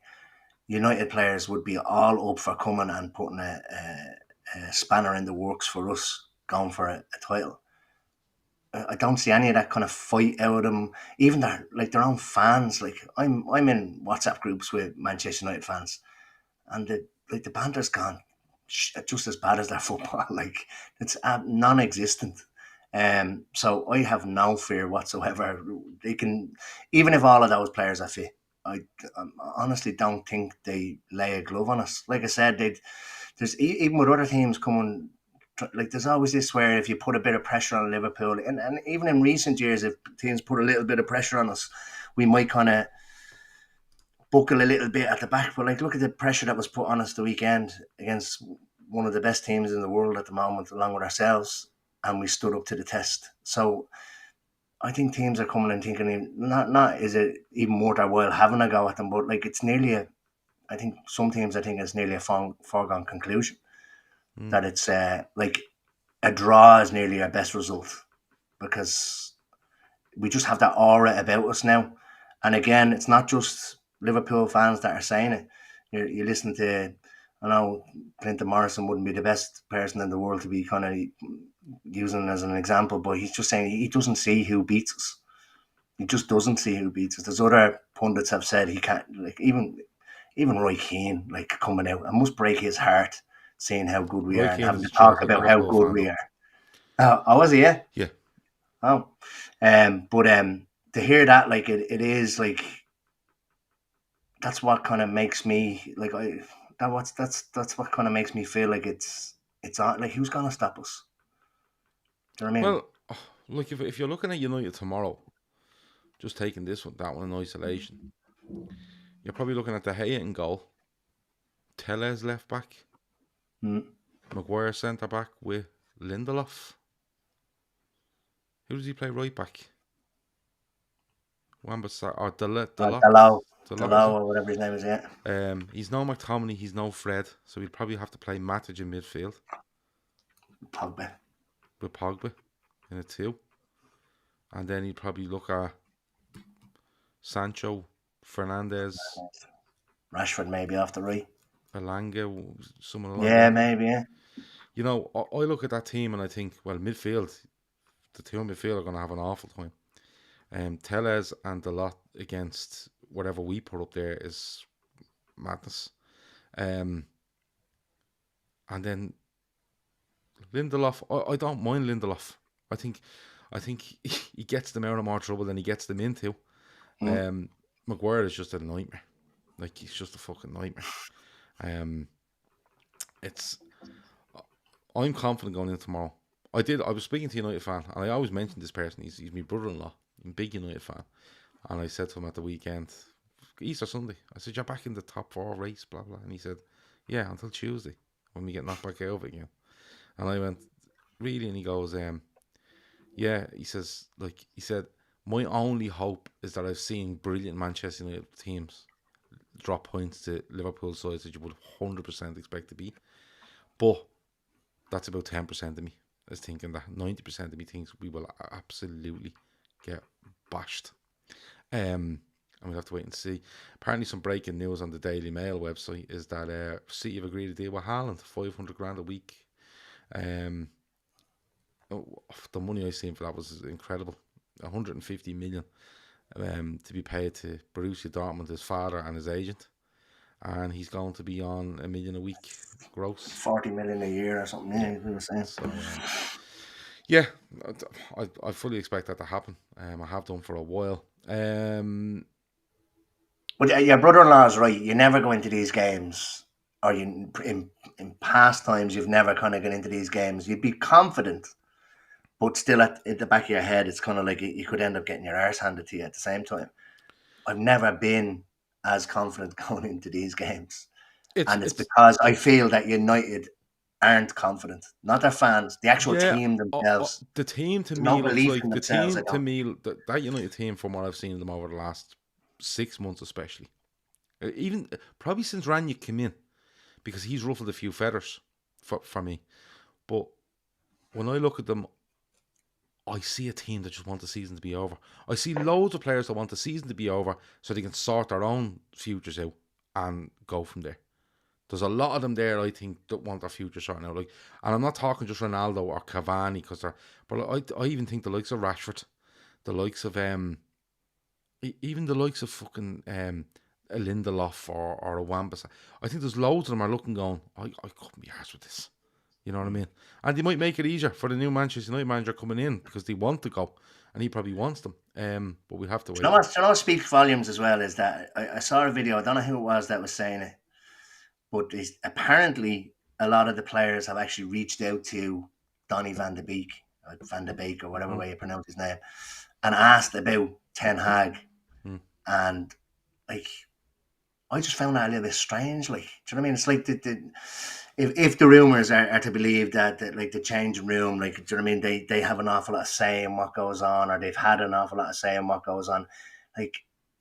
United players would be all up for coming and putting a spanner in the works for us going for a title. I don't see any of that kind of fight out of them. Even their own fans. Like I'm in WhatsApp groups with Manchester United fans, and the banter's gone just as bad as their football. Like it's non-existent. So I have no fear whatsoever. They can, even if all of those players are fit, I honestly don't think they lay a glove on us. Like I said, even with other teams coming. Like there's always this where if you put a bit of pressure on Liverpool, and even in recent years, if teams put a little bit of pressure on us, we might kind of buckle a little bit at the back. But like, look at the pressure that was put on us the weekend against one of the best teams in the world at the moment, along with ourselves, and we stood up to the test. So I think teams are coming and thinking, not is it even worth our while having a go at them, but like it's nearly I think some teams, I think it's nearly a foregone conclusion that it's like a draw is nearly our best result, because we just have that aura about us now. And again, it's not just Liverpool fans that are saying it. You listen to, I know Clinton Morrison wouldn't be the best person in the world to be kind of using as an example, but he's just saying he doesn't see who beats us. He just doesn't see who beats us. There's other pundits have said he can't, like even Roy Keane, like coming out, it must break his heart seeing how good we Roy are and Keane having is to a talk joking about how Liverpool good fan, we though. are. Oh, was he? Yeah. Yeah. Oh, but to hear that, like it is like that's what kind of makes me like that's what kind of makes me feel like it's on. Like who's gonna stop us? Do you know what I mean? Well, look, if you're looking at United tomorrow, just taking that one in isolation, you're probably looking at De Gea in goal, Tellez left back, Maguire centre back with Lindelof. Who does he play right back? Wan-Bissaka or Dalot, Dalot, is Dalot it? or whatever his name is. Yeah, He's no McTominay, he's no Fred, so he'd probably have to play Matic in midfield Pogba, with Pogba in a 2. And then he'd probably look at Sancho, Fernandez, Rashford maybe off the right. Elanga, someone along Yeah, them. maybe. Yeah, You know, I look at that team and I think, well, midfield, the two in midfield are going to have an awful time. Tellez and Dalot against whatever we put up there is madness. And then Lindelof, I don't mind Lindelof. I think he gets them out of more trouble than he gets them into. Maguire is just a nightmare. Like he's just a fucking nightmare. I'm confident going in tomorrow. I was speaking to a United fan, and I always mention this person. He's my brother-in-law. I'm a big United fan, and I said to him at the weekend, Easter Sunday, I said, "You're back in the top 4 race, blah blah," and he said, "Yeah, until Tuesday when we get knocked back out of it again." And I went, "Really?" And he goes, "Yeah." He said, "My only hope is that I've seen brilliant Manchester United teams drop points to Liverpool sides that you would 100% expect to beat, but that's about 10% of me is thinking that 90% of me thinks we will absolutely get bashed." And we'll have to wait and see. Apparently, some breaking news on the Daily Mail website is that City have agreed to deal with Haaland, 500 grand a week. The money I seen for that was incredible. 150 million to be paid to Borussia Dortmund, his father and his agent, and he's going to be on $1 million a week gross. 40 million a year or something. Yeah, we were saying. So yeah, I fully expect that to happen. I have done for a while. But your brother-in-law is right. You never go into these games, or you in past times you've never kind of gone into these games. You'd be confident, but still at the back of your head, it's kind of like you could end up getting your arse handed to you at the same time. I've never been as confident going into these games, and it's because I feel that United aren't confident. Not their fans, the actual team themselves. The team to me no looks belief like in the themselves. team to me that United team, from what I've seen of them over the last 6 months, especially, even probably since Ranić came in, because he's ruffled a few feathers for me. But when I look at them, I see a team that just want the season to be over. I see loads of players that want the season to be over so they can sort their own futures out and go from there. There's a lot of them there, I think, that want their future sorted out. Like, and I'm not talking just Ronaldo or Cavani, but I even think the likes of Rashford, the likes of even the likes of fucking a Lindelof or a Wan-Bissaka. I think there's loads of them are looking going, I couldn't be arsed with this. You know what I mean? And they might make it easier for the new Manchester United manager coming in because they want to go, and he probably wants them. But we have to wait. You know what speaks volumes as well is that I saw a video. I don't know who it was that was saying it, but apparently a lot of the players have actually reached out to Donny Van de Beek, or whatever way you pronounce his name, and asked about Ten Hag. And like, I just found that a little bit strange. Like, do you know what I mean? It's like if the rumours are to believe that like the changing room, like, do you know what I mean? They have an awful lot of say in what goes on, or they've had an awful lot of say in what goes on. Like,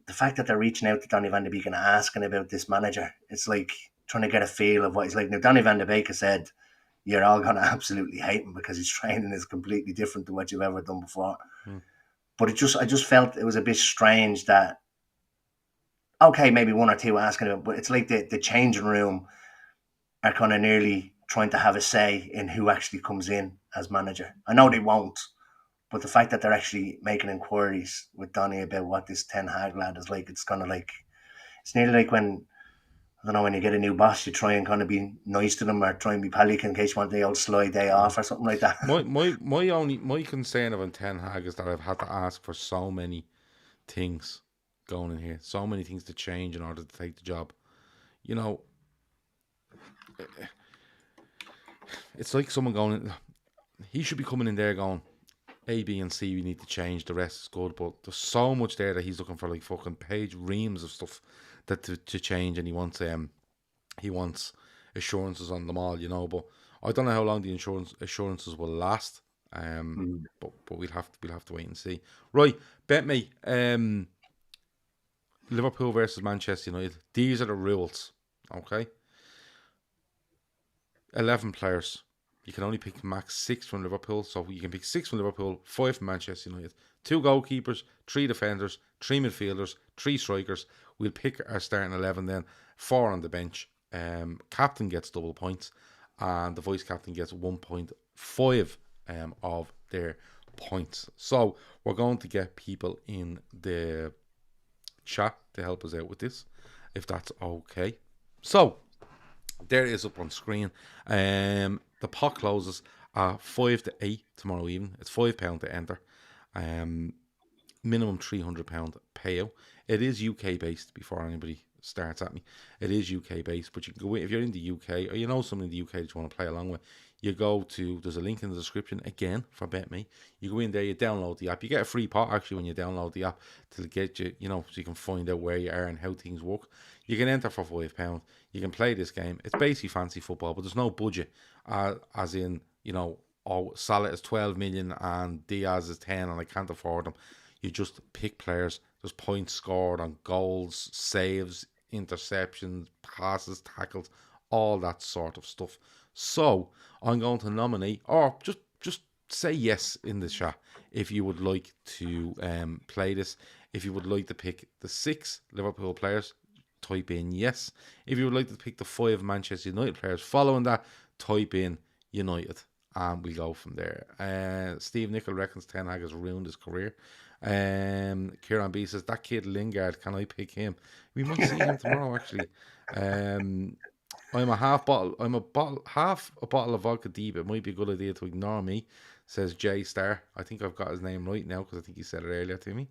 the fact that they're reaching out to Donny Van de Beek and asking about this manager, it's like trying to get a feel of what he's like. Now, Donny Van de Beek has said, you're all going to absolutely hate him because his training is completely different to what you've ever done before. But I just felt it was a bit strange that, okay, maybe one or two asking about, but it's like the changing room are kind of nearly trying to have a say in who actually comes in as manager. I know they won't, but the fact that they're actually making inquiries with Donny about what this Ten Hag lad is like, it's kind of like, it's nearly like when, I don't know, when you get a new boss, you try and kind of be nice to them or try and be pally in case you want the old sly day off or something like that. My concern about Ten Hag is that I've had to ask for so many things going in here, so many things to change in order to take the job. You know, it's like someone going, he should be coming in there going, A, B, and C, we need to change. The rest is good, but there's so much there that he's looking for, like fucking page reams of stuff that to change, and he wants assurances on them all, you know. But I don't know how long the assurances will last. But we'll have to wait and see. Right, bet me. Liverpool versus Manchester United. These are the rules. Okay. 11 players. You can only pick max 6 from Liverpool. So you can pick 6 from Liverpool, 5 from Manchester United. 2 goalkeepers, 3 defenders, 3 midfielders, 3 strikers. We'll pick our starting 11 then. 4 on the bench. Captain gets double points. And the vice captain gets 1.5 of their points. So we're going to get people in the chat to help us out with this, if that's okay. So there it is up on screen. The pot closes at 5 to 8 tomorrow evening. It's £5 to enter. Minimum £300 payout. It is UK based before anybody starts at me. It is UK based, but you can go in if you're in the UK or you know someone in the UK that you want to play along with. You go to, there's a link in the description again for BetMe. You go in there, you download the app. You get a free pot actually when you download the app to get you, you know, so you can find out where you are and how things work. You can enter for £5. You can play this game. It's basically fancy football, but there's no budget, as in, you know, oh, Salah is 12 million and Diaz is 10 and I can't afford them. You just pick players. There's points scored on goals, saves, interceptions, passes, tackles, all that sort of stuff. So I'm going to nominate, or just say yes in the chat if you would like to play this. If you would like to pick the 6 Liverpool players, type in yes. If you would like to pick the 5 Manchester United players following that, type in United, and we'll go from there. Steve Nicol reckons Ten Hag has ruined his career. Kieran B says, that kid Lingard, can I pick him? We might see him tomorrow actually. I'm half a bottle of vodka deep. It might be a good idea to ignore me, says J Star. I think I've got his name right now because I think he said it earlier to me.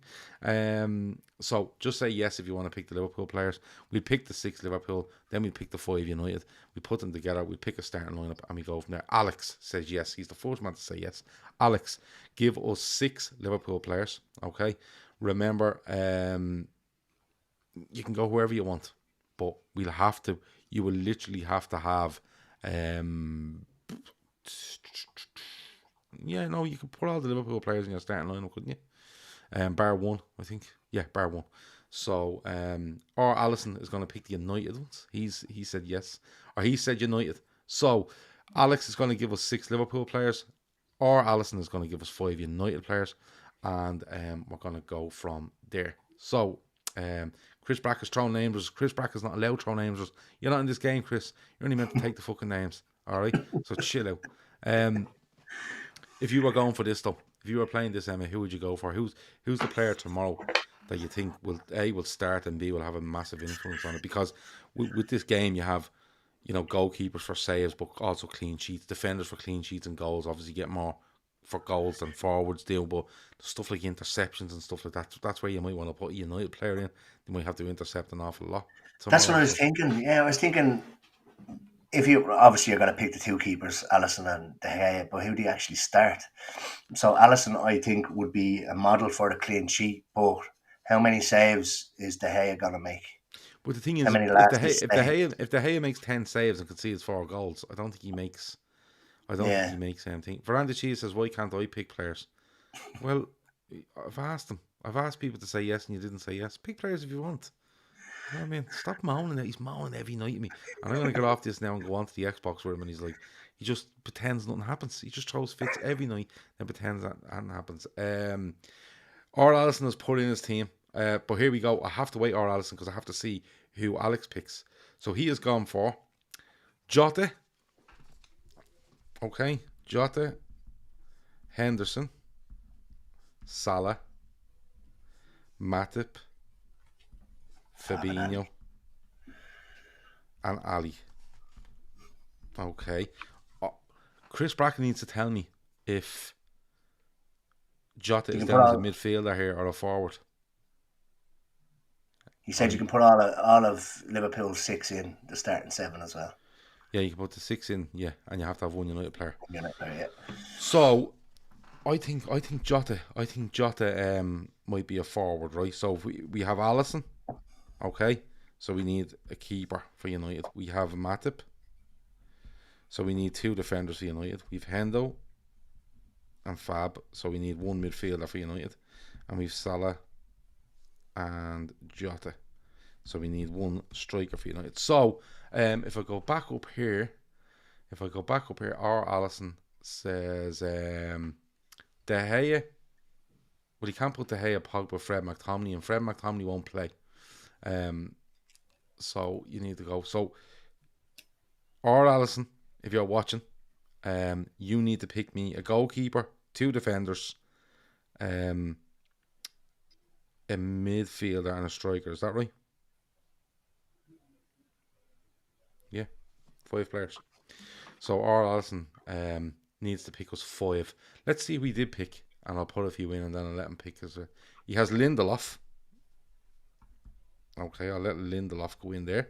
So just say yes if you want to pick the Liverpool players. We pick the 6 Liverpool, then we pick the 5 United. We put them together, we pick a starting lineup, and we go from there. Alex says yes. He's the first man to say yes. Alex, give us 6 Liverpool players. Okay. Remember, you can go wherever you want, but we'll have to. You will literally have to have, you could put all the Liverpool players in your starting lineup, couldn't you? Bar one, I think. Yeah, bar one. So, or Allison is going to pick the United ones. He said yes, or he said United. So, Alex is going to give us 6 Liverpool players, or Allison is going to give us 5 United players, and we're going to go from there. So, Chris Bracker's throwing names. Chris Bracker's not allowed to throw names. You're not in this game, Chris. You're only meant to take the fucking names. All right? So chill out. If you were going for this, though, if you were playing this, Emma, who would you go for? Who's the player tomorrow that you think will start and B will have a massive influence on it? Because with this game, you have, goalkeepers for saves, but also clean sheets. Defenders for clean sheets and goals. Obviously, get more for goals than forwards do, but stuff like interceptions and stuff like that, that's where you might want to put a United player in. You might have to intercept an awful lot. That's what I was thinking. Yeah, I was thinking, if you're going to pick the two keepers, Alisson and De Gea, but who do you actually start? So Alisson, I think, would be a model for the clean sheet, but how many saves is De Gea going to make? But the thing is, if De Gea makes 10 saves and concedes 4 goals, I don't think he makes anything. Veranda Cheese says, why can't I pick players? Well, I've asked them. I've asked people to say yes and you didn't say yes. Pick players if you want. You know what I mean? Stop moaning. He's moaning every night at me. And I'm going to get off this now and go on to the Xbox with him, and he's like, he just pretends nothing happens. He just throws fits every night and pretends that nothing happens. Alisson has put in his team. But here we go. I have to wait Alisson because I have to see who Alex picks. So he has gone for Jota. Okay. Jota, Henderson, Salah, Matip, Fabinho, and Ali. Okay. Chris Bracken needs to tell me if Jota is down as a midfielder here or a forward. He said you can put all of Liverpool's 6 in the starting 7 as well. Yeah, you can put the 6 in, yeah, and you have to have one United player. Yeah. So I think Jota might be a forward, right? So if we have Alisson, okay. So we need a keeper for United. We have Matip. So we need 2 defenders for United. We've Hendo and Fab. So we need 1 midfielder for United. And we've Salah and Jota. So we need 1 striker for United. So if I go back up here, our Alisson says De Gea. Well, he can't put De Gea, Pogba, Fred McTominay, and Fred McTominay won't play. So you need to go. So our Alisson, if you're watching, you need to pick me a goalkeeper, 2 defenders, a midfielder, and a striker. Is that right? Yeah, 5 players. So our Alisson needs to pick us 5. Let's see if we did pick, and I'll put a few in, and then I'll let him pick. He has Lindelof. Okay, I'll let Lindelof go in there.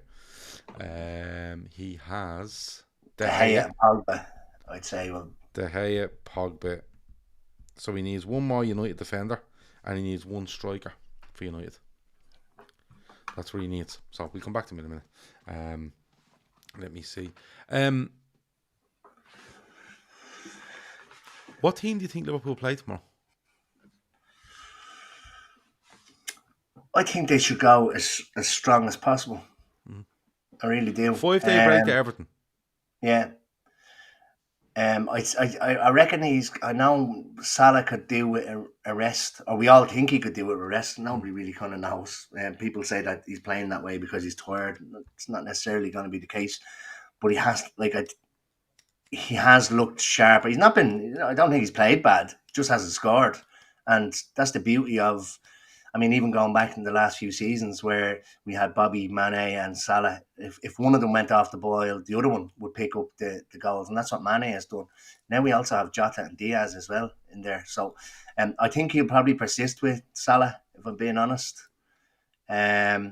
He has De Gea and Pogba, I'd say. De Gea, Pogba. So he needs 1 more United defender, and he needs 1 striker for United. That's what he needs. So we'll come back to him in a minute. Let me see. What team do you think Liverpool play tomorrow? I think they should go as strong as possible. I really do. 5-day break to Everton. Yeah. I reckon I know Salah could do with a rest, or we all think he could do with a rest. Nobody really kind of knows. People say that he's playing that way because he's tired. It's not necessarily going to be the case, but he has looked sharp. He's not been. I don't think he's played bad. Just hasn't scored, and that's the beauty of. I mean, even going back in the last few seasons where we had Bobby, Mane and Salah, if one of them went off the boil, the other one would pick up the goals. And that's what Mane has done. Now we also have Jota and Diaz as well in there. So I think he'll probably persist with Salah, if I'm being honest. I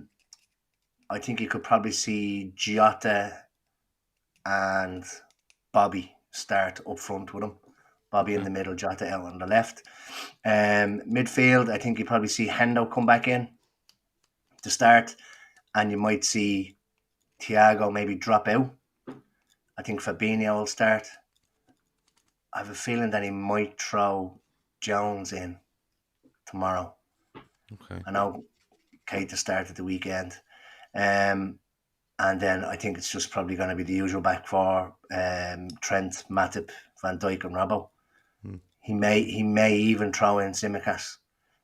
think you could probably see Jota and Bobby start up front with him. Bobby in the middle, Jota out on the left. Midfield, I think you probably see Hendo come back in to start, and you might see Thiago maybe drop out. I think Fabinho will start. I have a feeling that he might throw Jones in tomorrow. Okay. I know Keita started the weekend. And then I think it's just probably going to be the usual back four, Trent, Matip, Van Dijk and Robbo. He may even throw in Tsimikas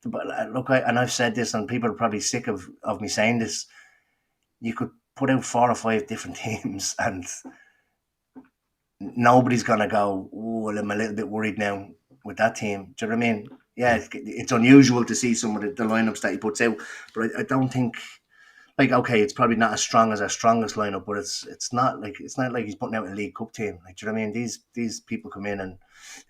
But look, and I've said this, and people are probably sick of me saying this. You could put out 4 or 5 different teams, and nobody's gonna go, oh, well, I'm a little bit worried now with that team. Do you know what I mean? Yeah, it's unusual to see some of the lineups that he puts out, but I don't think, like, okay, it's probably not as strong as our strongest lineup, but it's not like he's putting out a League Cup team. Like, do you know what I mean? These people come in, and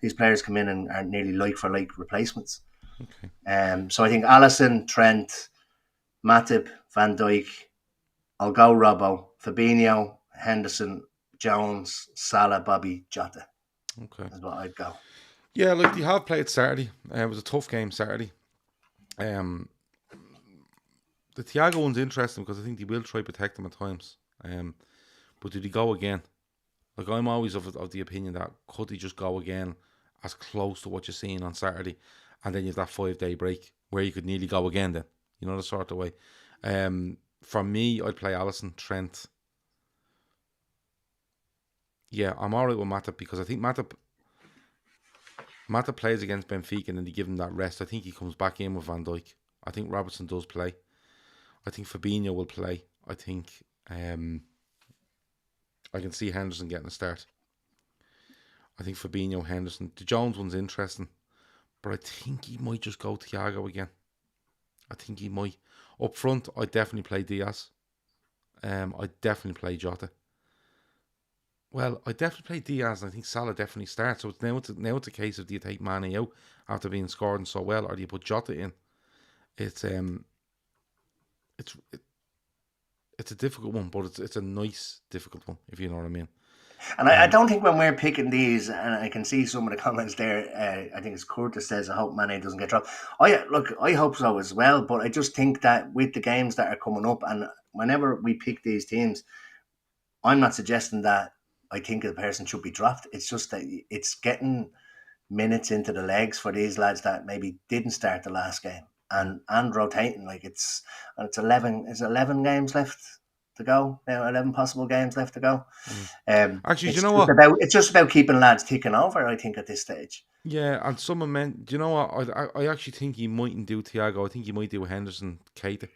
these players come in and are nearly like for like replacements. Okay. So I think Alisson, Trent, Matip, Van Dijk. I'll go Robbo, Fabinho, Henderson, Jones, Salah, Bobby, Jota. Okay. That's what I'd go. Yeah, look, they have played Saturday. It was a tough game Saturday. The Thiago one's interesting because I think they will try to protect him at times. But did he go again? Like, I'm always of the opinion that could he just go again as close to what you're seeing on Saturday, and then you have that 5-day break where you could nearly go again then. You know, the sort of way. For me, I'd play Alisson, Trent. Yeah, I'm alright with Matip because I think Matip plays against Benfica and then they give him that rest. I think he comes back in with Van Dijk. I think Robertson does play. I think Fabinho will play. I think I can see Henderson getting a start. I think Fabinho, Henderson. The Jones one's interesting, but I think he might just go Thiago again. I think he might. Up front, I'd definitely play Diaz. I'd definitely play Jota. Well, I definitely play Diaz, and I think Salah definitely starts. So now it's a case of, do you take Mane out after being scoring so well, or do you put Jota in? It's a difficult one, but it's a nice difficult one, if you know what I mean. And I don't think when we're picking these, and I can see some of the comments there, I think it's Curtis says, I hope Mane doesn't get dropped. I hope so as well, but I just think that with the games that are coming up, and whenever we pick these teams, I'm not suggesting that I think a person should be dropped. It's just that it's getting minutes into the legs for these lads that maybe didn't start the last game, and rotating. Like, it's 11 games left to go now, 11 possible games left to go. Actually, do you know what? It's just about keeping lads ticking over, I think, at this stage. Yeah, and someone meant, do you know what? I actually think he mightn't do Thiago. I think he might do Henderson, Keita.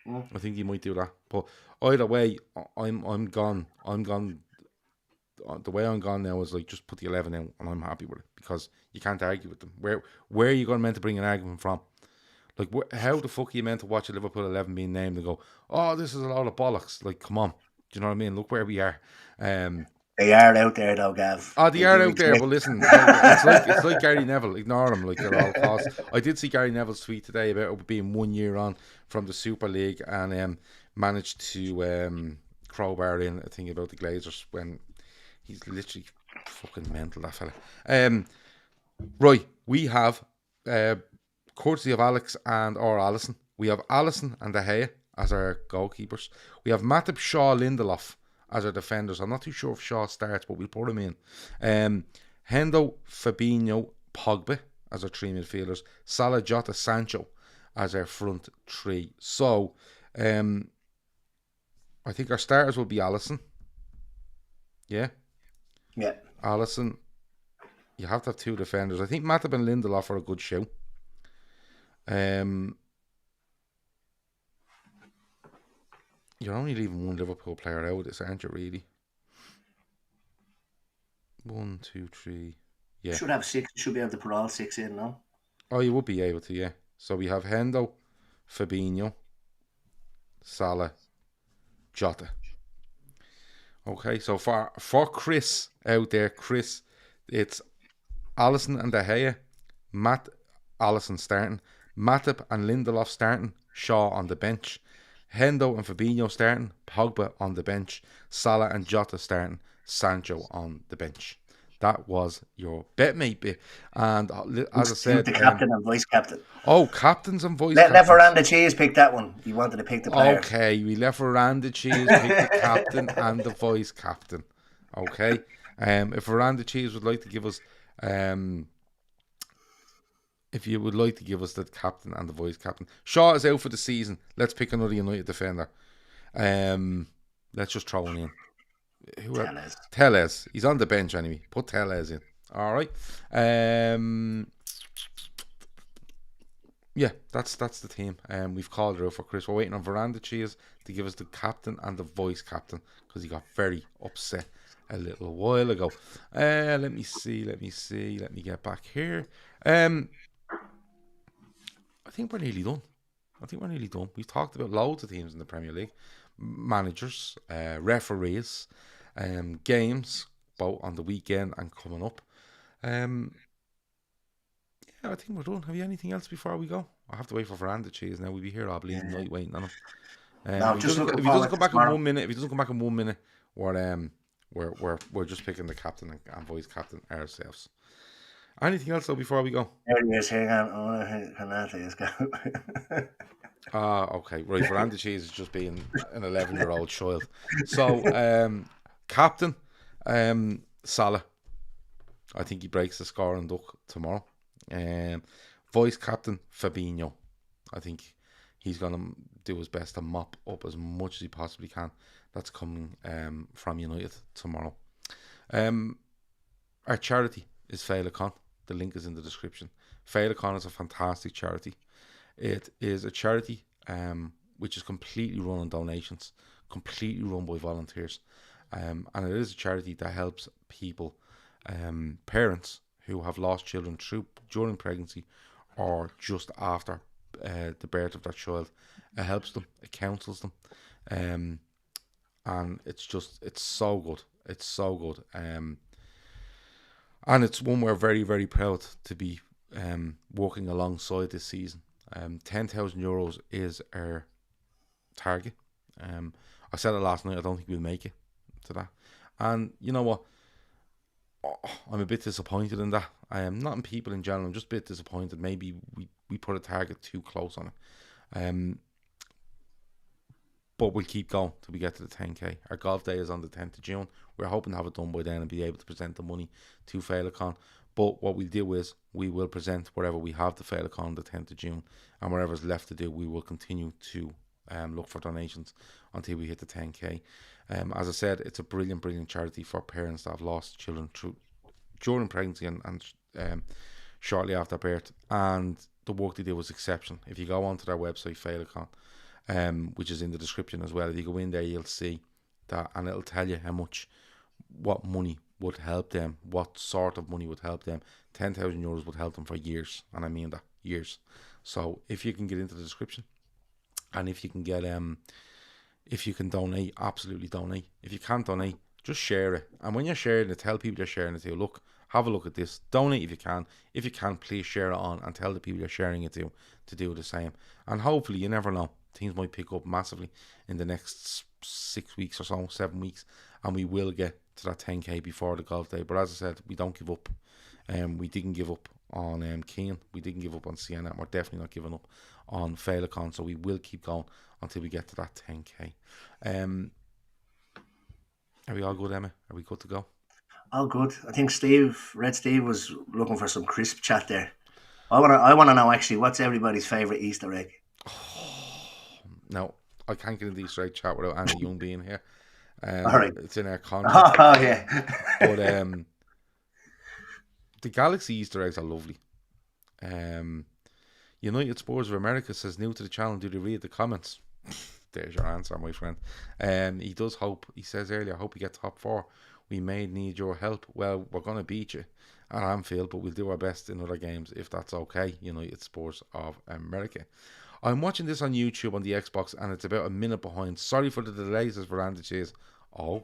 I think he might do that. But either way, I'm gone. The way I'm gone now is, like, just put the 11 out, and I'm happy with it because you can't argue with them. Where are you meant to bring an argument from? Like, how the fuck are you meant to watch a Liverpool 11 being named and go, oh, this is a lot of bollocks? Like, come on. Do you know what I mean? Look where we are. They are out there, though, Gav. Oh, they are out there, but listen, it's like Gary Neville. Ignore him, like, at all costs. I did see Gary Neville's tweet today about it being 1 year on from the Super League and managed to crowbar in a thing about the Glazers when he's literally fucking mental, that fella. Right, we have, courtesy of Alex or Alisson, we have Alisson and De Gea as our goalkeepers. We have Matip, Shaw, Lindelof as our defenders. I'm not too sure if Shaw starts, but we'll put him in. Hendo, Fabinho, Pogba as our 3 midfielders. Salah, Jota, Sancho as our front 3. So, I think our starters will be Alisson. Yeah? Yeah. Alisson. You have to have 2 defenders. I think Matip and Lindelof are a good show. You're only leaving 1 Liverpool player out of this, aren't you, really? 1, 2, 3. Yeah. Should have 6. Should be able to put all 6 in, no? Oh, you would be able to, yeah. So we have Hendo, Fabinho, Salah, Jota. Okay, so for Chris out there, Chris, it's Alisson and De Gea, Alisson starting, Matip and Lindelof starting, Shaw on the bench, Hendo and Fabinho starting, Pogba on the bench, Salah and Jota starting, Sancho on the bench. That was your bet-mate bit. And as I said, the captain and vice captain. Oh, captains and vice captains. Let Veranda Cheese pick that one. He wanted to pick the players. Okay, we left Veranda Cheese pick the captain and the vice captain. Okay. If Veranda Cheese would like to give us if you would like to give us the captain and the vice captain. Shaw is out for the season. Let's pick another United defender. Let's just throw one in. Tellez. He's on the bench anyway. Put Tellez in. All right. Yeah, that's the team. We've called her out for Chris. We're waiting on Veranda Cheese to give us the captain and the vice captain because he got very upset a little while ago. Let me see. Let me get back here. I think we're nearly done. We've talked about loads of teams in the Premier League, managers, referees, games, both on the weekend and coming up. Yeah, I think we're done. Have you anything else before we go? I have to wait for Veranda Cheese now. We'll be here all bleeding night waiting on him. No, If just looking he doesn't forward come to back in tomorrow. 1 minute, we're just picking the captain and vice captain ourselves. Anything else though before we go? There he is here. Okay, right. Veranda Cheese is just being an 11-year-old child. So, captain, Salah. I think he breaks the score and duck tomorrow. Vice captain Fabinho. I think he's gonna do his best to mop up as much as he possibly can. That's coming from United tomorrow. Our charity is Féileacáin. The link is in the description. Féileacáin is a fantastic charity. It is a charity which is completely run on donations, completely run by volunteers, and it is a charity that helps people, parents who have lost children during pregnancy or just after the birth of their child. It helps them, it counsels them, and it's so good. It's so good, and it's one we're very, very proud to be working alongside this season. €10,000 is our target. I said it last night. I don't think we'll make it to that, and you know what? I'm a bit disappointed in that. I am not in people in general. I'm just a bit disappointed. Maybe we put a target too close on it. But we'll keep going till we get to the 10k. Our golf day is on the 10th of June. We're hoping to have it done by then and be able to present the money to Féileacáin. But what we'll do is we will present wherever we have the Féileacáin on the 10th of June, and whatever's left to do, we will continue to look for donations until we hit the 10k. As I said, it's a brilliant, brilliant charity for parents that have lost children during pregnancy and shortly after birth, and the work they do was exceptional. If you go onto their website, Féileacáin, which is in the description as well, if you go in there, you'll see that, and it'll tell you what money would help them, what sort of money would help them. €10,000 would help them for years, and I mean that, years. So if you can get into the description, and if you can get if you can donate, absolutely donate. If you can't donate, just share it. And when you're sharing it, tell people you're sharing it to. Look, have a look at this. Donate if you can. If you can, please share it on and tell the people you're sharing it to do the same. And hopefully, you never know, things might pick up massively in the next 6 weeks or so, 7 weeks, and we will get to that 10k before the golf day. But as I said, we don't give up. We didn't give up on Keane. We didn't give up on Sienna. We're definitely not giving up on Féileacáin. So we will keep going until we get to that 10k. Are we all good, Emma? Are we good to go? All good. I think Red Steve was looking for some crisp chat there. I want to know actually what's everybody's favourite Easter egg. No, I can't get into the Easter egg chat without Andy Young being here. All right. It's in our contract. Oh yeah. But the Galaxy Easter eggs are lovely. United Spurs of America says, new to the channel, do they read the comments? There's your answer, my friend. He does hope, he says earlier, I hope we get top 4. We may need your help. Well, we're going to beat you at Anfield, but we'll do our best in other games if that's okay. United Spurs of America. I'm watching this on YouTube on the Xbox, and it's about a minute behind. Sorry for the delay, says Veranda Cheese. Oh,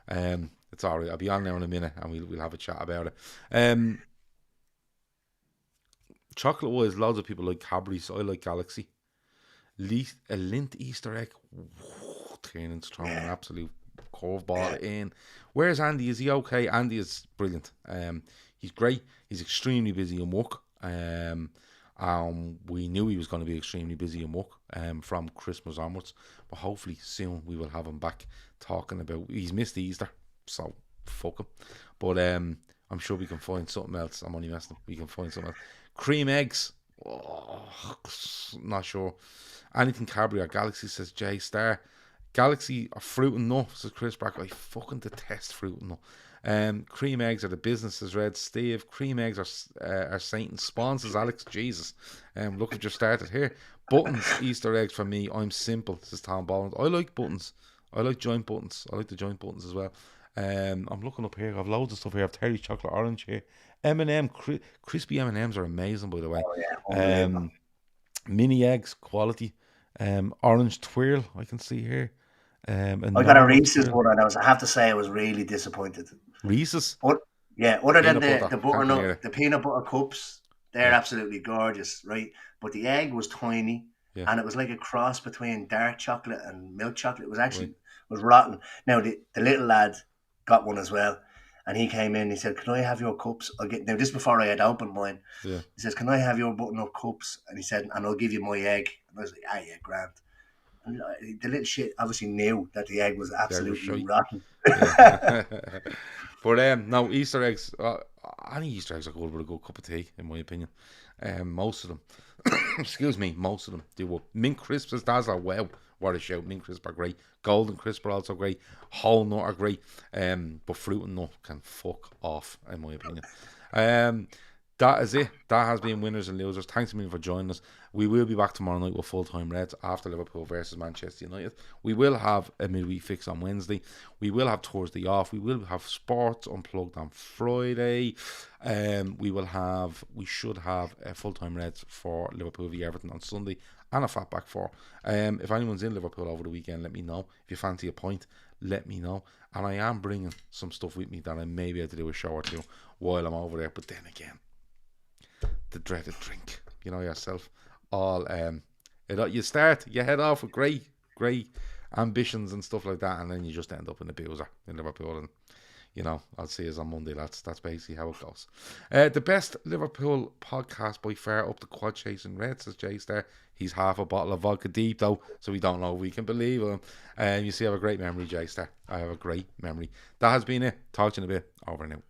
it's all right. I'll be on there in a minute, and we'll have a chat about it. Chocolate-wise, loads of people like Cadbury's. I like Galaxy. A Lindt Easter egg. Tiernan throwing an absolute curveball in. Where's Andy? Is he okay? Andy is brilliant. He's great. He's extremely busy in work. We knew he was going to be extremely busy in work from Christmas onwards, but hopefully soon we will have him back talking about. He's missed Easter, so fuck him. But I'm sure we can find something else. I'm only messing. We can find something else. Cream eggs. Oh, not sure. Anything Cadbury or Galaxy, says Jay Star. Galaxy are fruit and nut, says Chris Brack. I fucking detest fruit and nut. Cream eggs are the business, says Red Steve. Cream eggs are Satan's spawn, says Alex. Jesus. Look what you started here. Buttons, Easter eggs for me. I'm simple, says Tom Bolland. I like buttons. I like joint buttons. I like the joint buttons as well. I'm looking up here. I've loads of stuff here. I've Terry chocolate orange here. M&M, crispy M&Ms are amazing, by the way. Oh, yeah. Mini eggs, quality. Orange twirl, I can see here. I got a Reese's one, and I have to say I was really disappointed. Reese's? Other than Peanut the butternut, the peanut butter cups, they're absolutely gorgeous, right? But the egg was tiny, and it was like a cross between dark chocolate and milk chocolate. It was actually was rotten. Now the little lad got one as well, and he came in. He said, "Can I have your cups?" Now this before I had opened mine. Yeah. He says, "Can I have your butternut cups?" And he said, "And I'll give you my egg." And I was like, "Ah, yeah, grand." And the little shit obviously knew that the egg was absolutely rotten. Yeah. But no, Easter eggs. Any Easter eggs are good with a good cup of tea, in my opinion. Most of them. Excuse me, most of them do. Mint crisps as Dazzler, wow, what a shout. Mint crisps are great. Golden crisp are also great. Whole nut are great. But fruit and nut can fuck off, in my opinion. That is it. That has been winners and losers. Thanks a million for joining us. We will be back tomorrow night with full-time Reds after Liverpool versus Manchester United. We will have a midweek fix on Wednesday. We will have Thursday off. We will have Sports Unplugged on Friday. We should have a full-time Reds for Liverpool v Everton on Sunday and a Fatback 4. If anyone's in Liverpool over the weekend, let me know. If you fancy a point, let me know. And I am bringing some stuff with me that I may be able to do a show or two while I'm over there. But then again, the dreaded drink, you know yourself. You head off with great ambitions and stuff like that, and then you just end up in a boozer in Liverpool. And you know, I'll see you on Monday, lads. That's basically how it goes. The best Liverpool podcast by far, up the quad chasing Red, says Jay Star. He's half a bottle of vodka deep though, so we don't know if we can believe him. You see, I have a great memory, Jay Star. I have a great memory. That has been it. Talk to you in a bit. Over now.